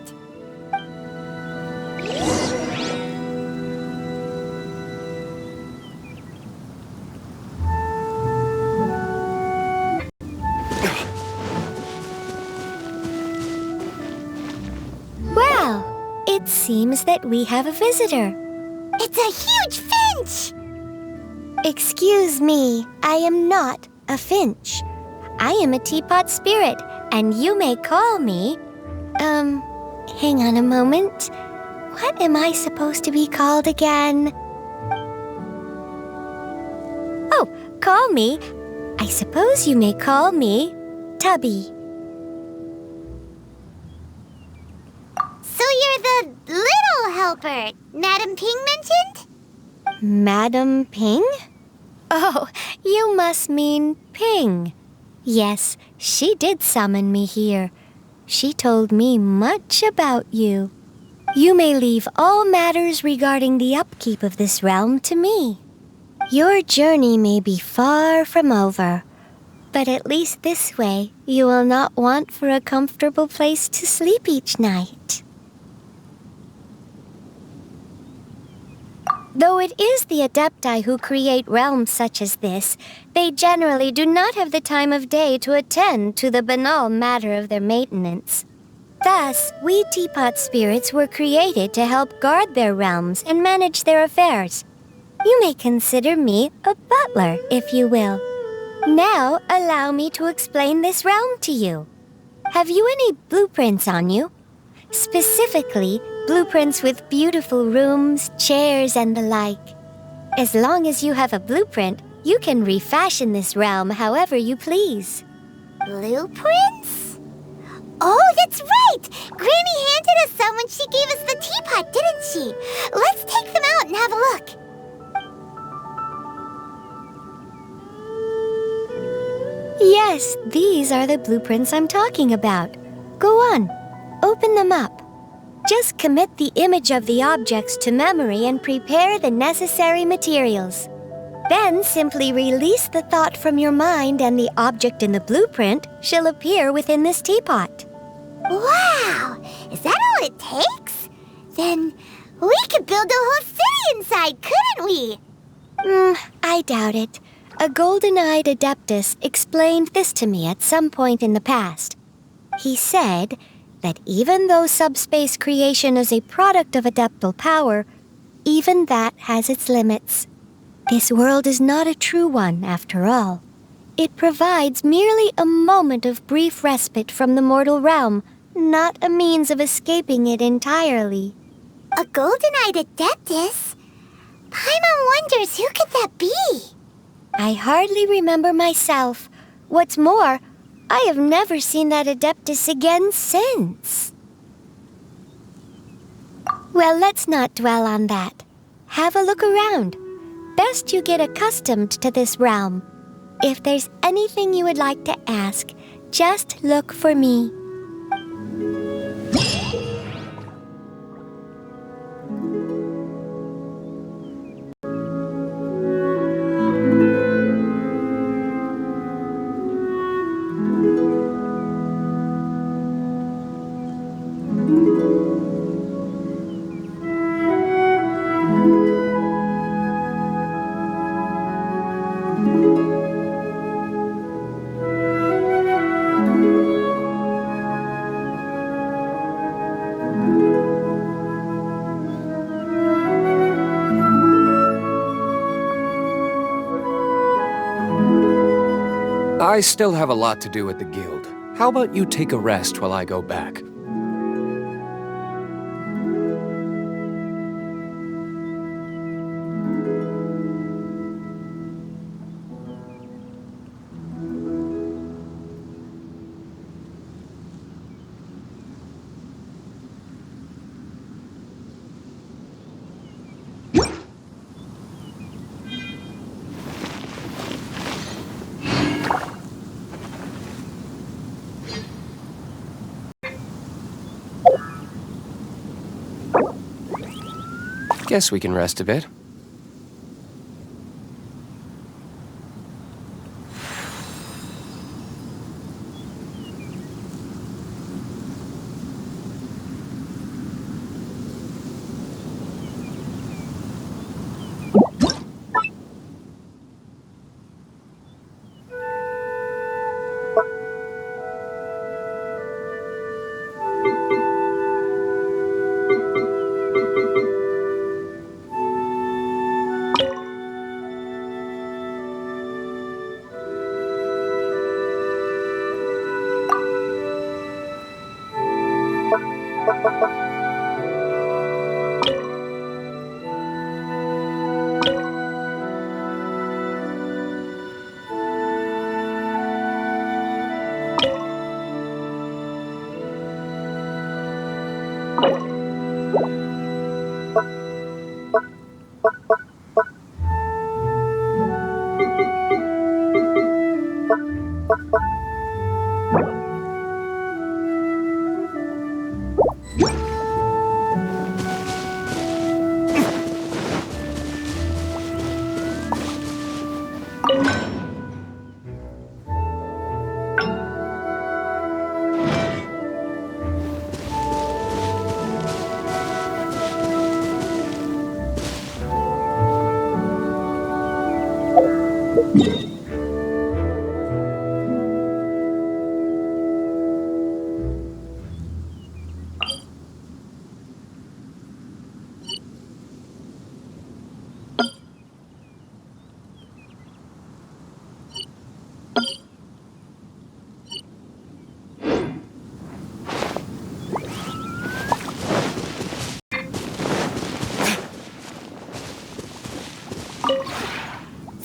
Well, it seems that we have a visitor. It's a huge finch! Excuse me, I am not a finch. I am a teapot spirit, and you may call me... hang on a moment. What am I supposed to be called again? Oh, call me. I suppose you may call me Tubby. helper Madam Ping mentioned? Madam Ping? Oh, you must mean Ping. Yes, she did summon me here. She told me much about you. You may leave all matters regarding the upkeep of this realm to me. Your journey may be far from over, but at least this way you will not want for a comfortable place to sleep each night. Though it is the Adepti who create realms such as this, they generally do not have the time of day to attend to the banal matter of their maintenance. Thus, we Teapot spirits were created to help guard their realms and manage their affairs. You may consider me a butler, if you will. Now, allow me to explain this realm to you. Have you any blueprints on you? Specifically, blueprints with beautiful rooms, chairs, and the like. As long as you have a blueprint, you can refashion this realm however you please. Blueprints? Oh, that's right! Granny handed us some when she gave us the teapot, didn't she? Let's take them out and have a look. Yes, these are the blueprints I'm talking about. Go on, open them up. Just commit the image of the objects to memory and prepare the necessary materials. Then simply release the thought from your mind and the object in the blueprint shall appear within this teapot. Wow! Is that all it takes? Then we could build a whole city inside, couldn't we? I doubt it. A golden-eyed Adeptus explained this to me at some point in the past. He said that even though subspace creation is a product of adeptal power, even that has its limits. This world is not a true one, after all. It provides merely a moment of brief respite from the mortal realm, not a means of escaping it entirely. A golden-eyed Adeptus? Paimon wonders who could that be? I hardly remember myself. What's more, I have never seen that Adeptus again since. Well, let's not dwell on that. Have a look around. Best you get accustomed to this realm. If there's anything you would like to ask, just look for me. I still have a lot to do at the guild. How about you take a rest while I go back? Guess we can rest a bit.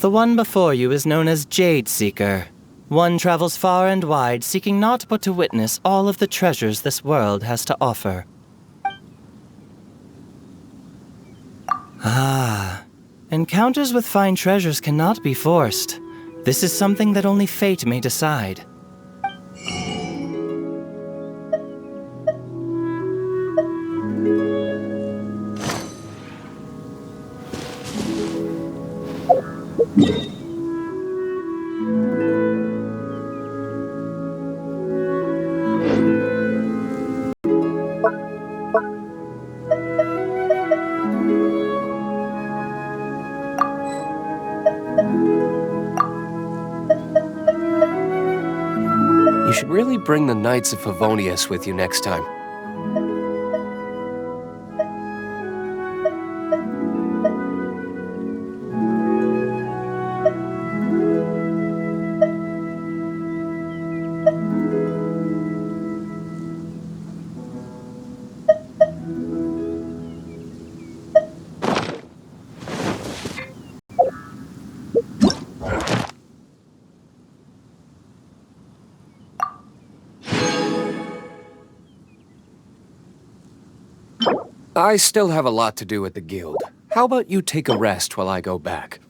The one before you is known as Jade Seeker. One travels far and wide, seeking naught but to witness all of the treasures this world has to offer. Ah, encounters with fine treasures cannot be forced. This is something that only fate may decide. You should really bring the Knights of Favonius with you next time. I still have a lot to do at the guild. How about you take a rest while I go back?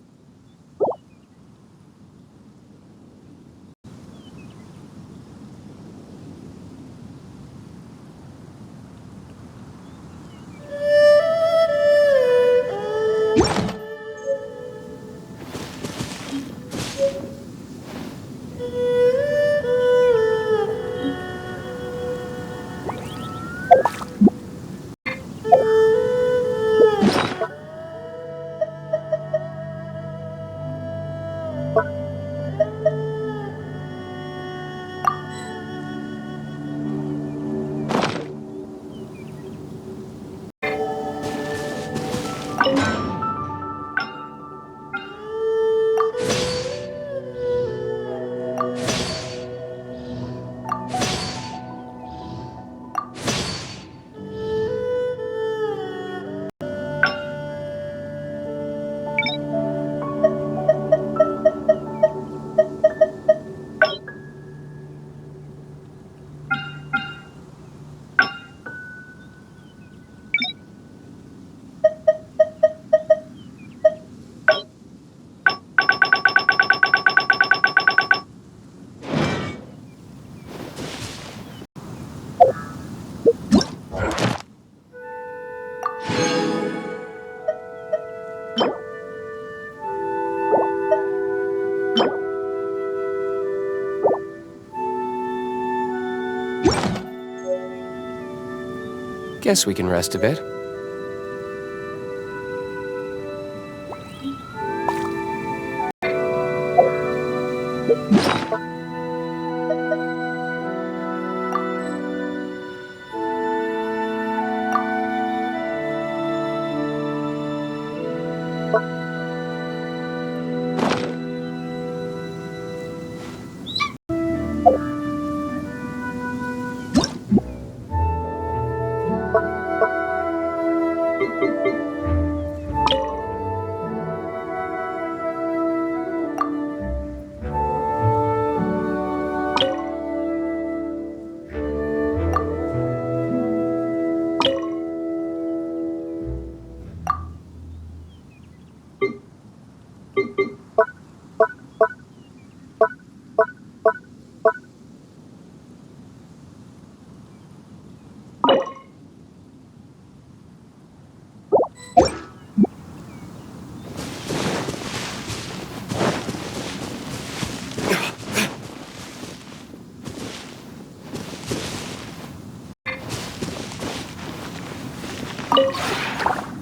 Guess we can rest a bit.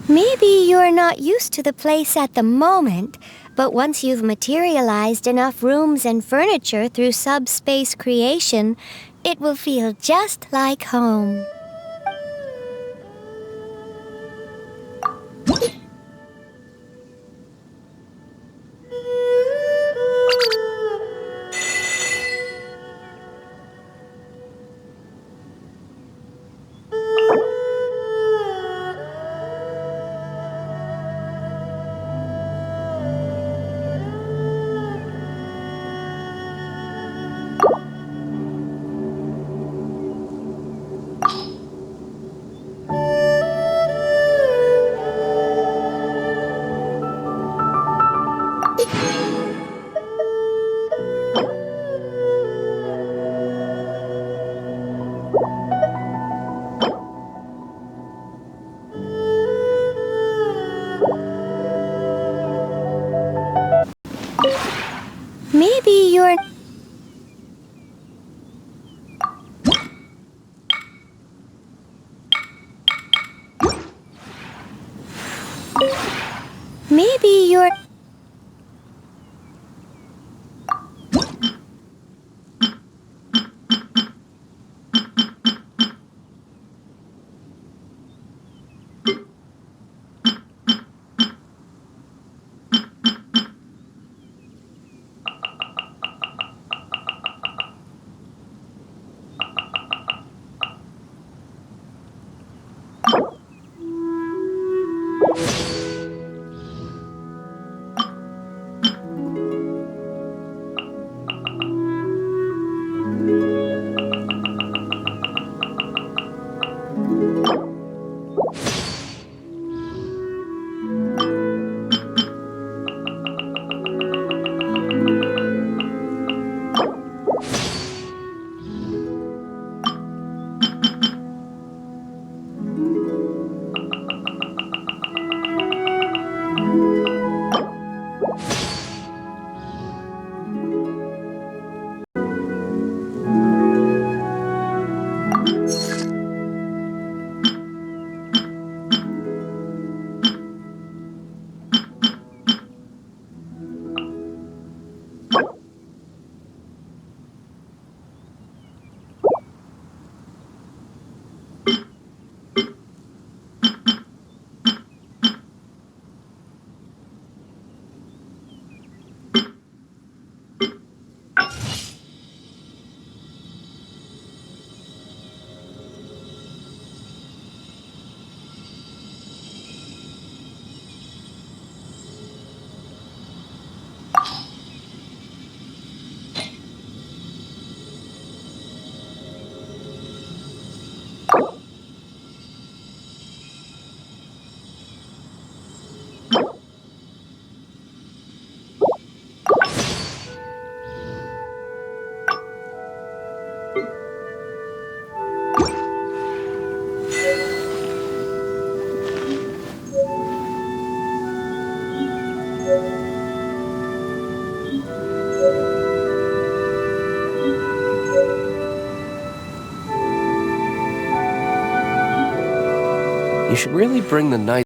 Maybe you're not used to the place at the moment, But once you've materialized enough rooms and furniture through subspace creation, it will feel just like home. Maybe you're... Maybe you're... You should really bring the knife.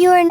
you're...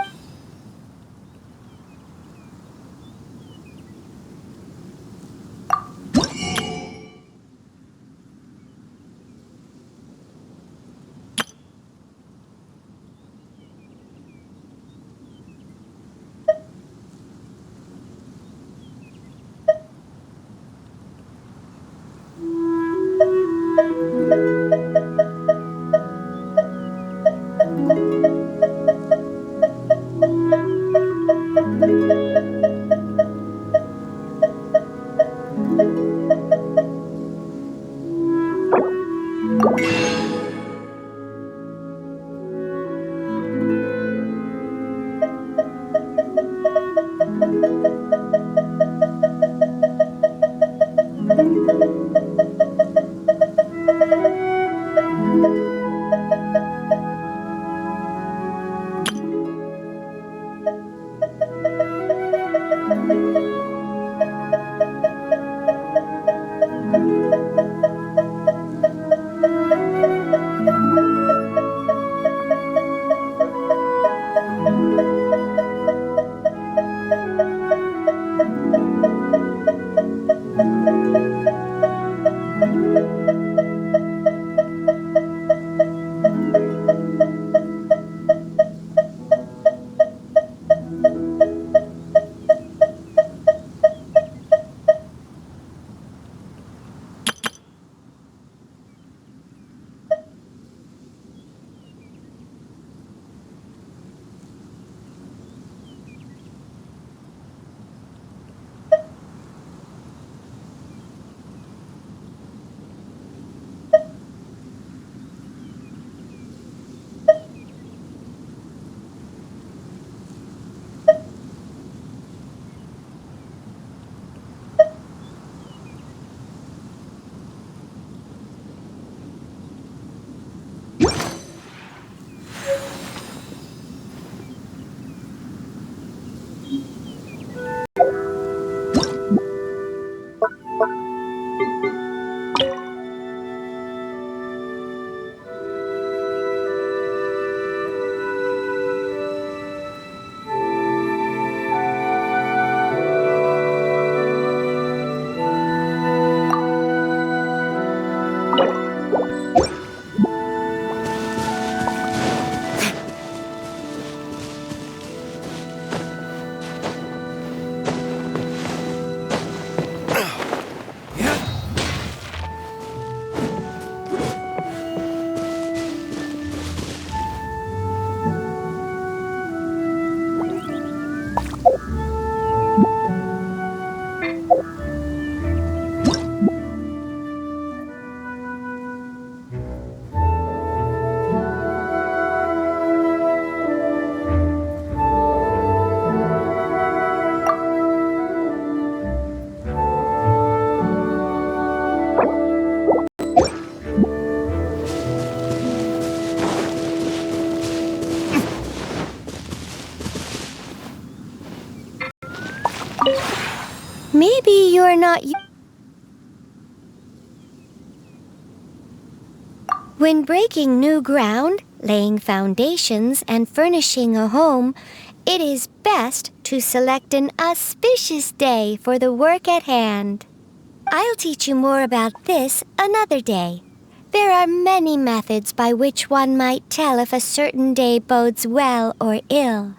Maybe you're not... When breaking new ground, laying foundations, and furnishing a home, it is best to select an auspicious day for the work at hand. I'll teach you more about this another day. There are many methods by which one might tell if a certain day bodes well or ill.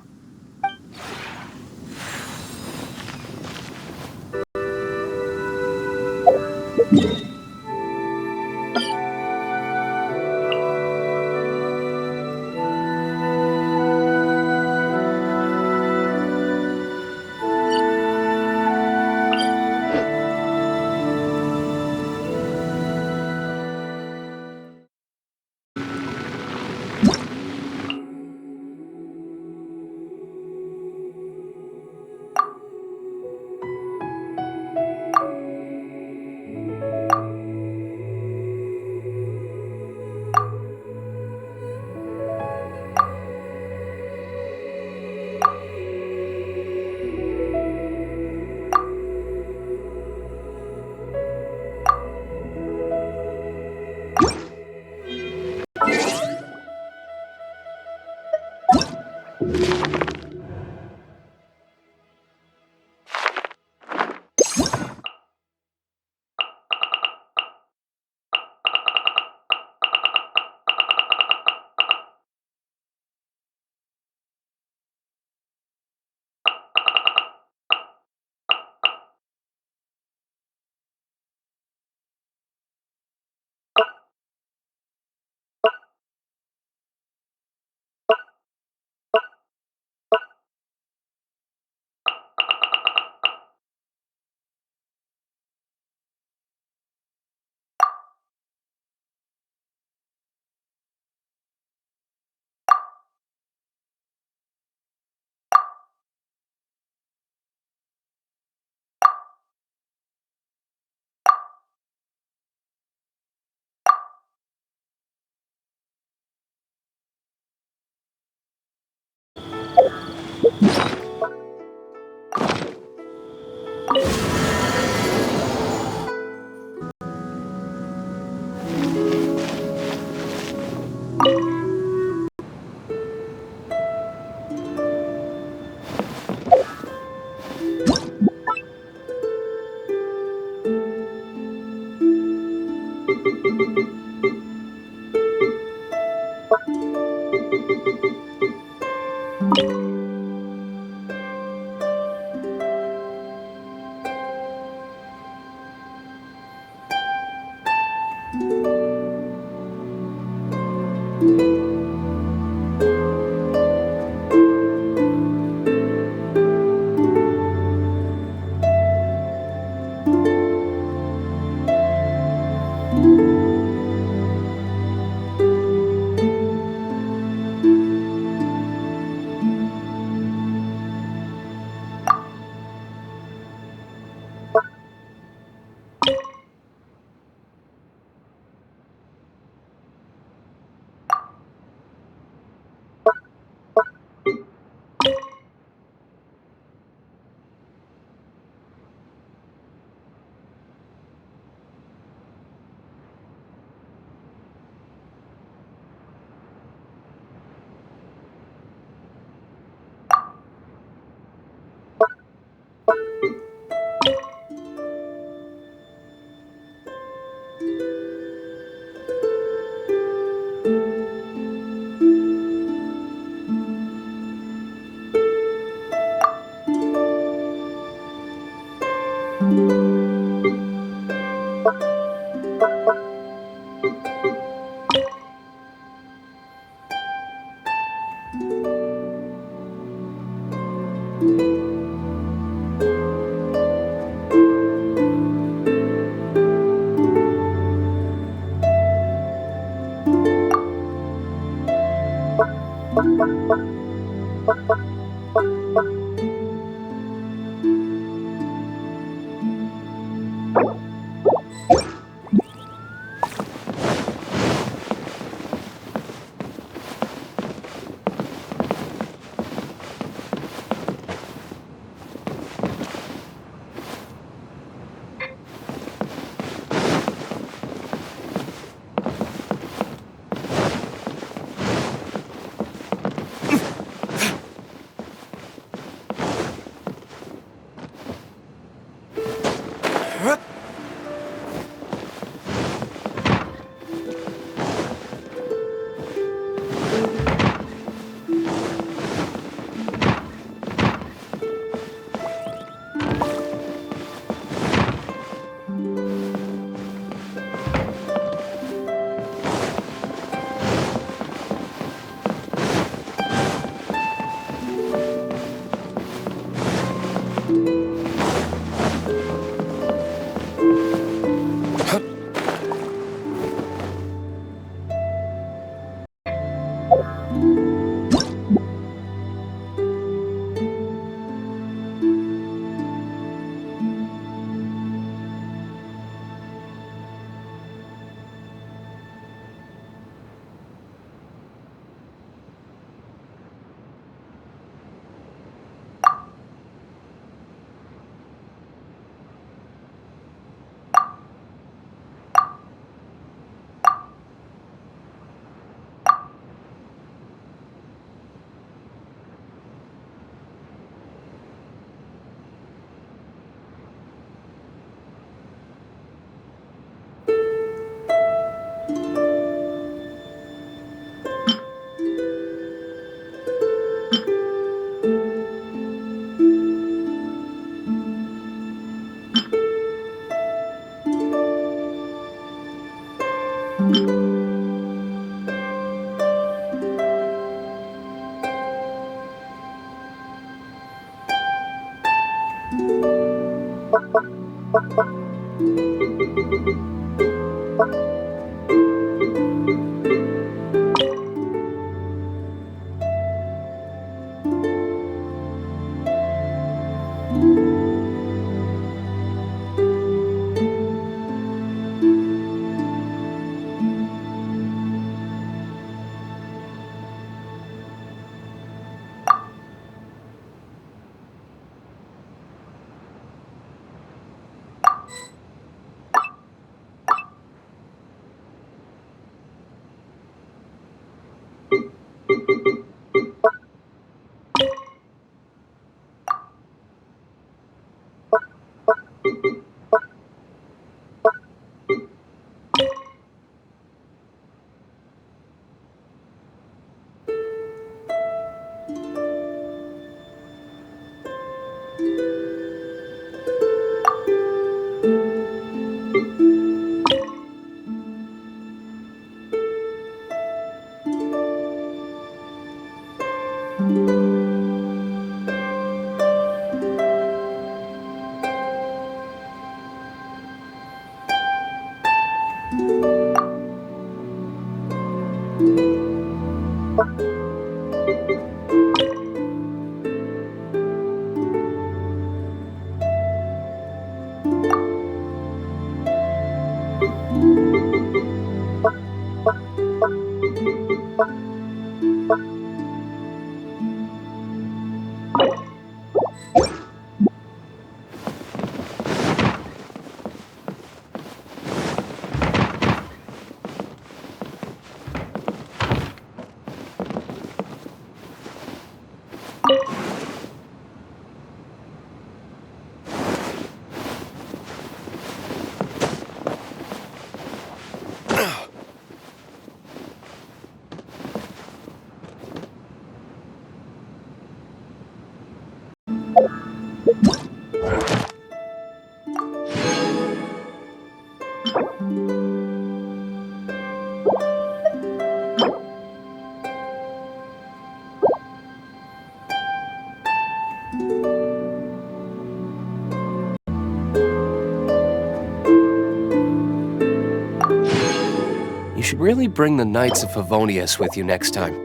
You should really bring the Knights of Favonius with you next time.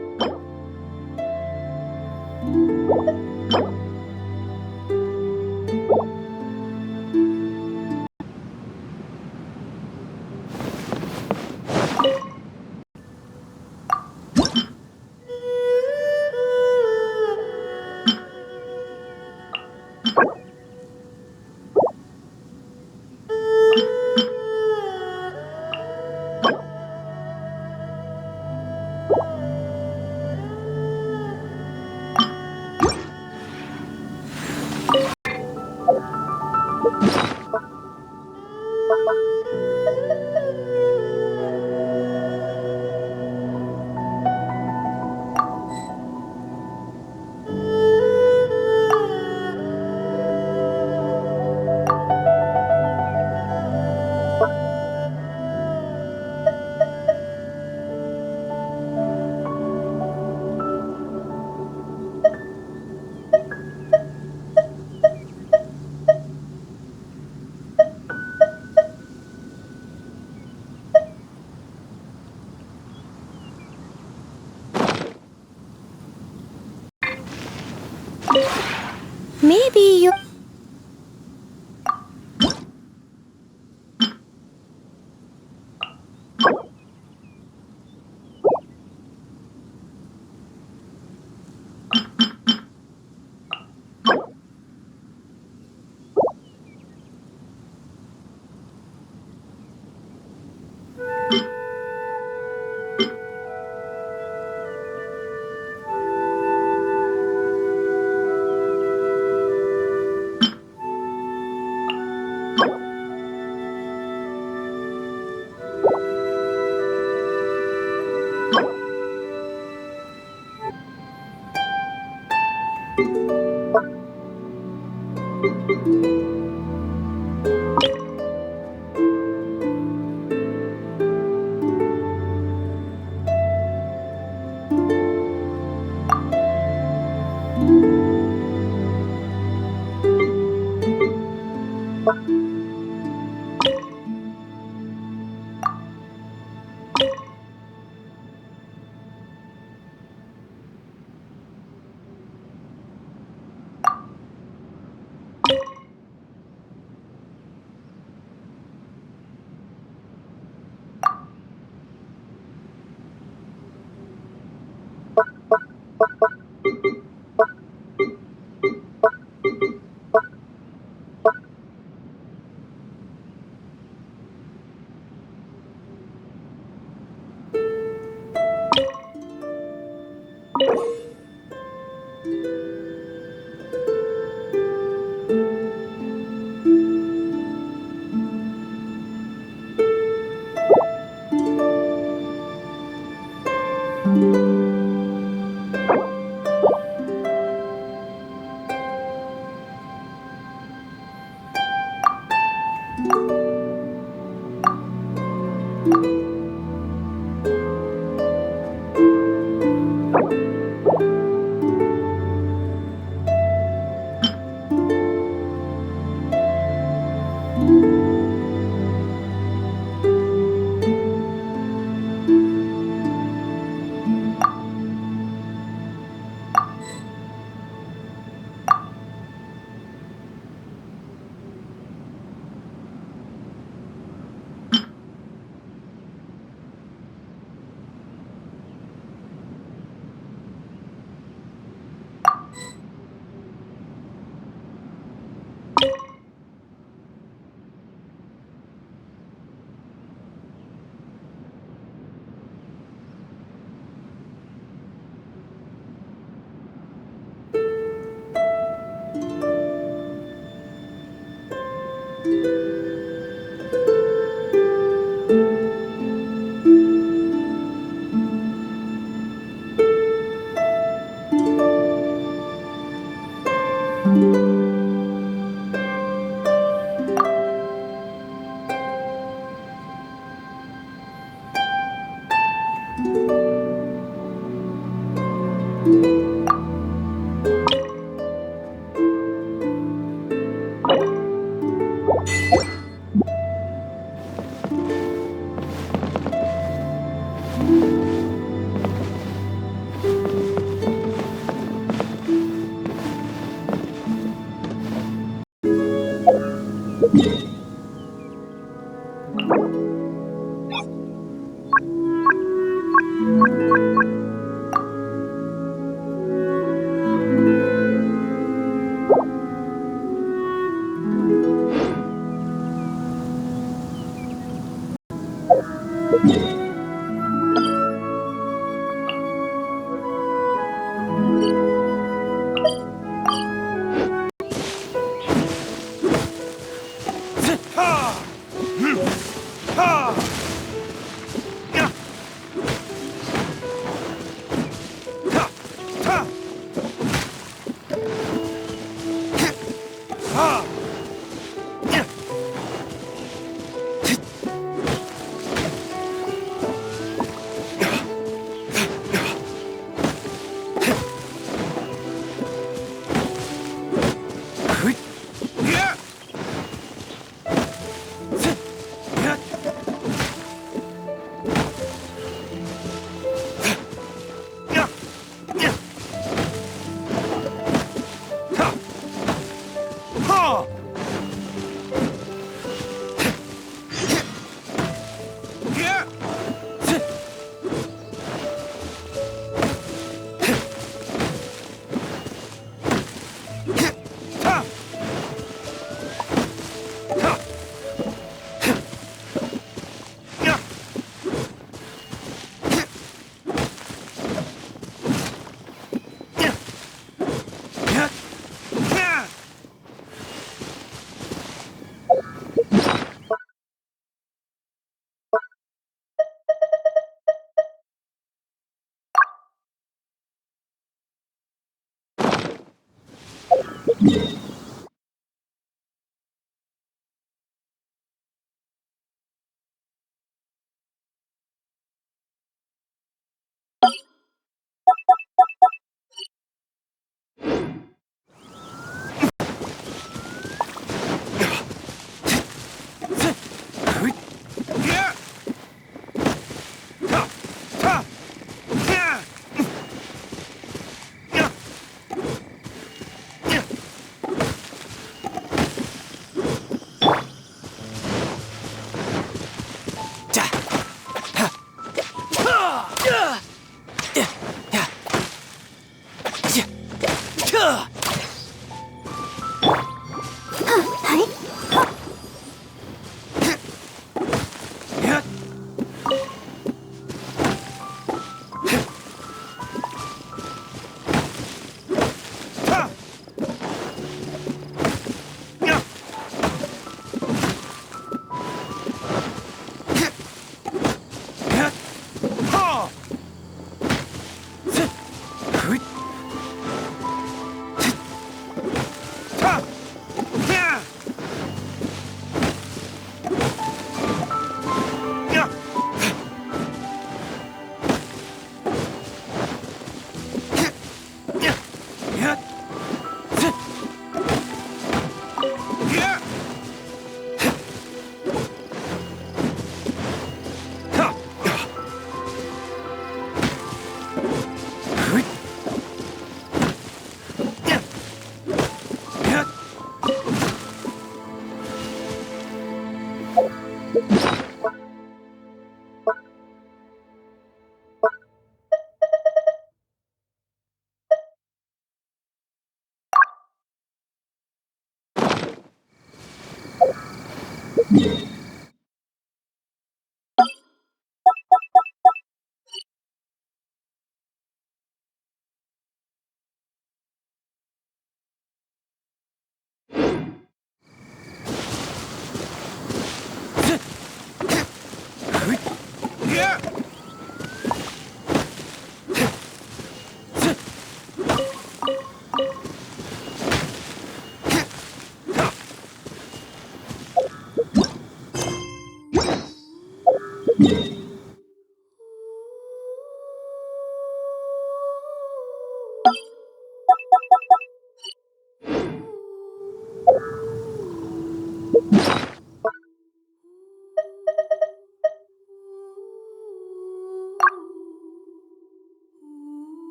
Maybe you...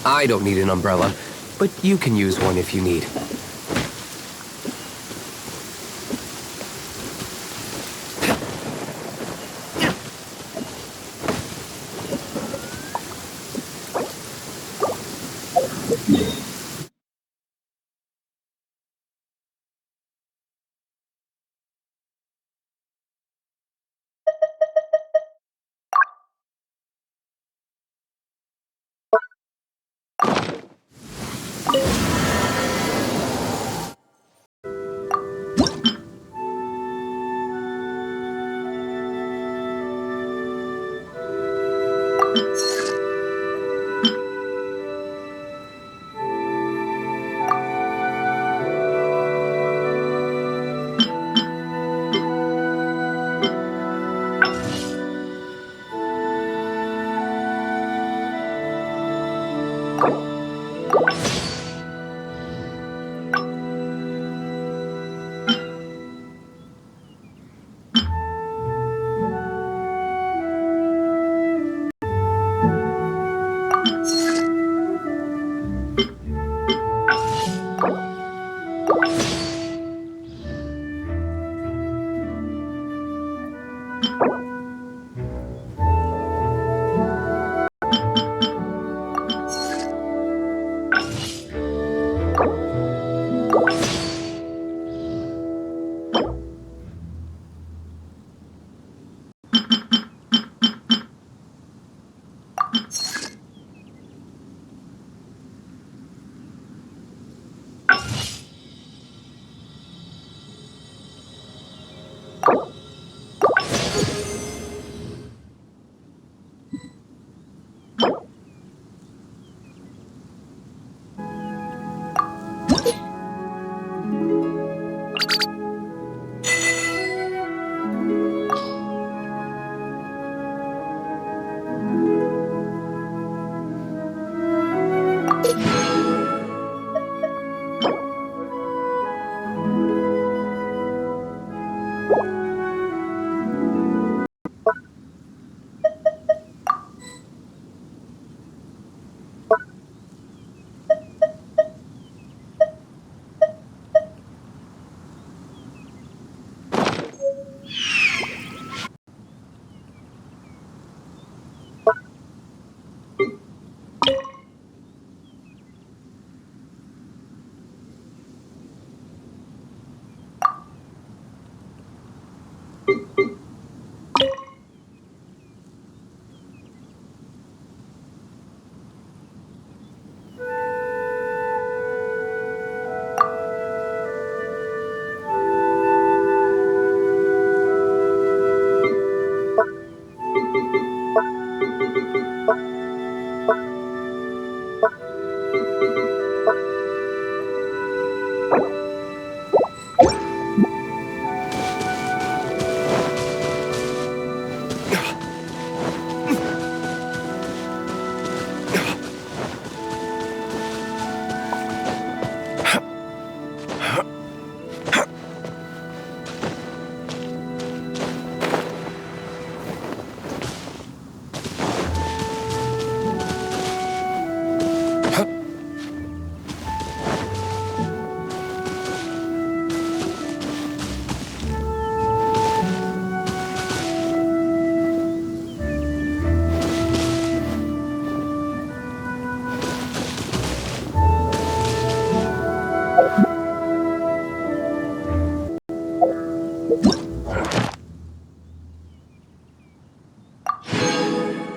I don't need an umbrella, but you can use one if you need.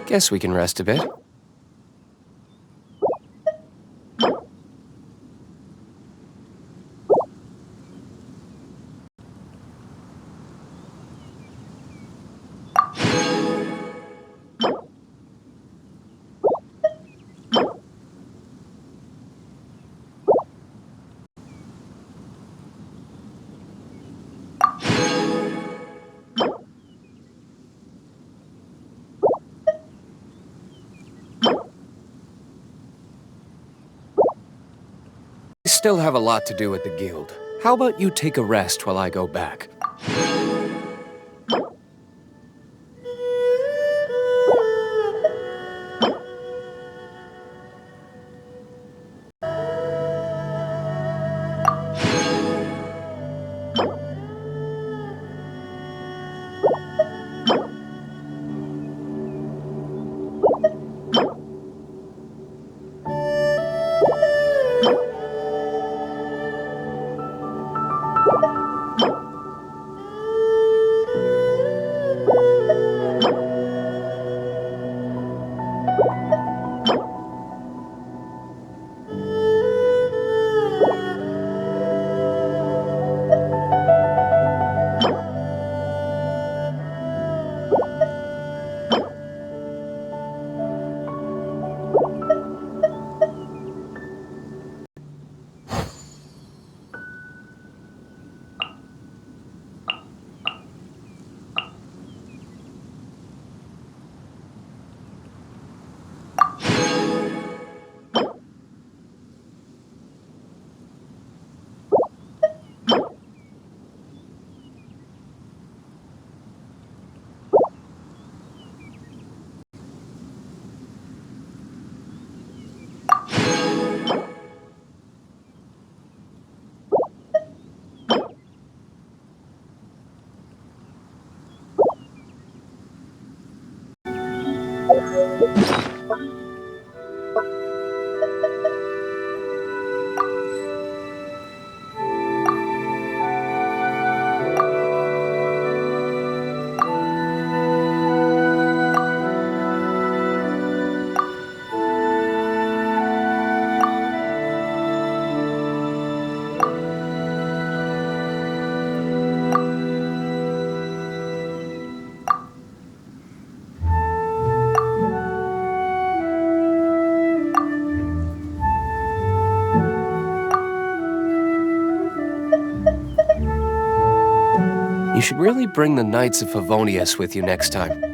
Guess we can rest a bit. Still have a lot to do at the guild. How about you take a rest while I go back? You should really bring the Knights of Favonius with you next time.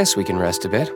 Guess we can rest a bit.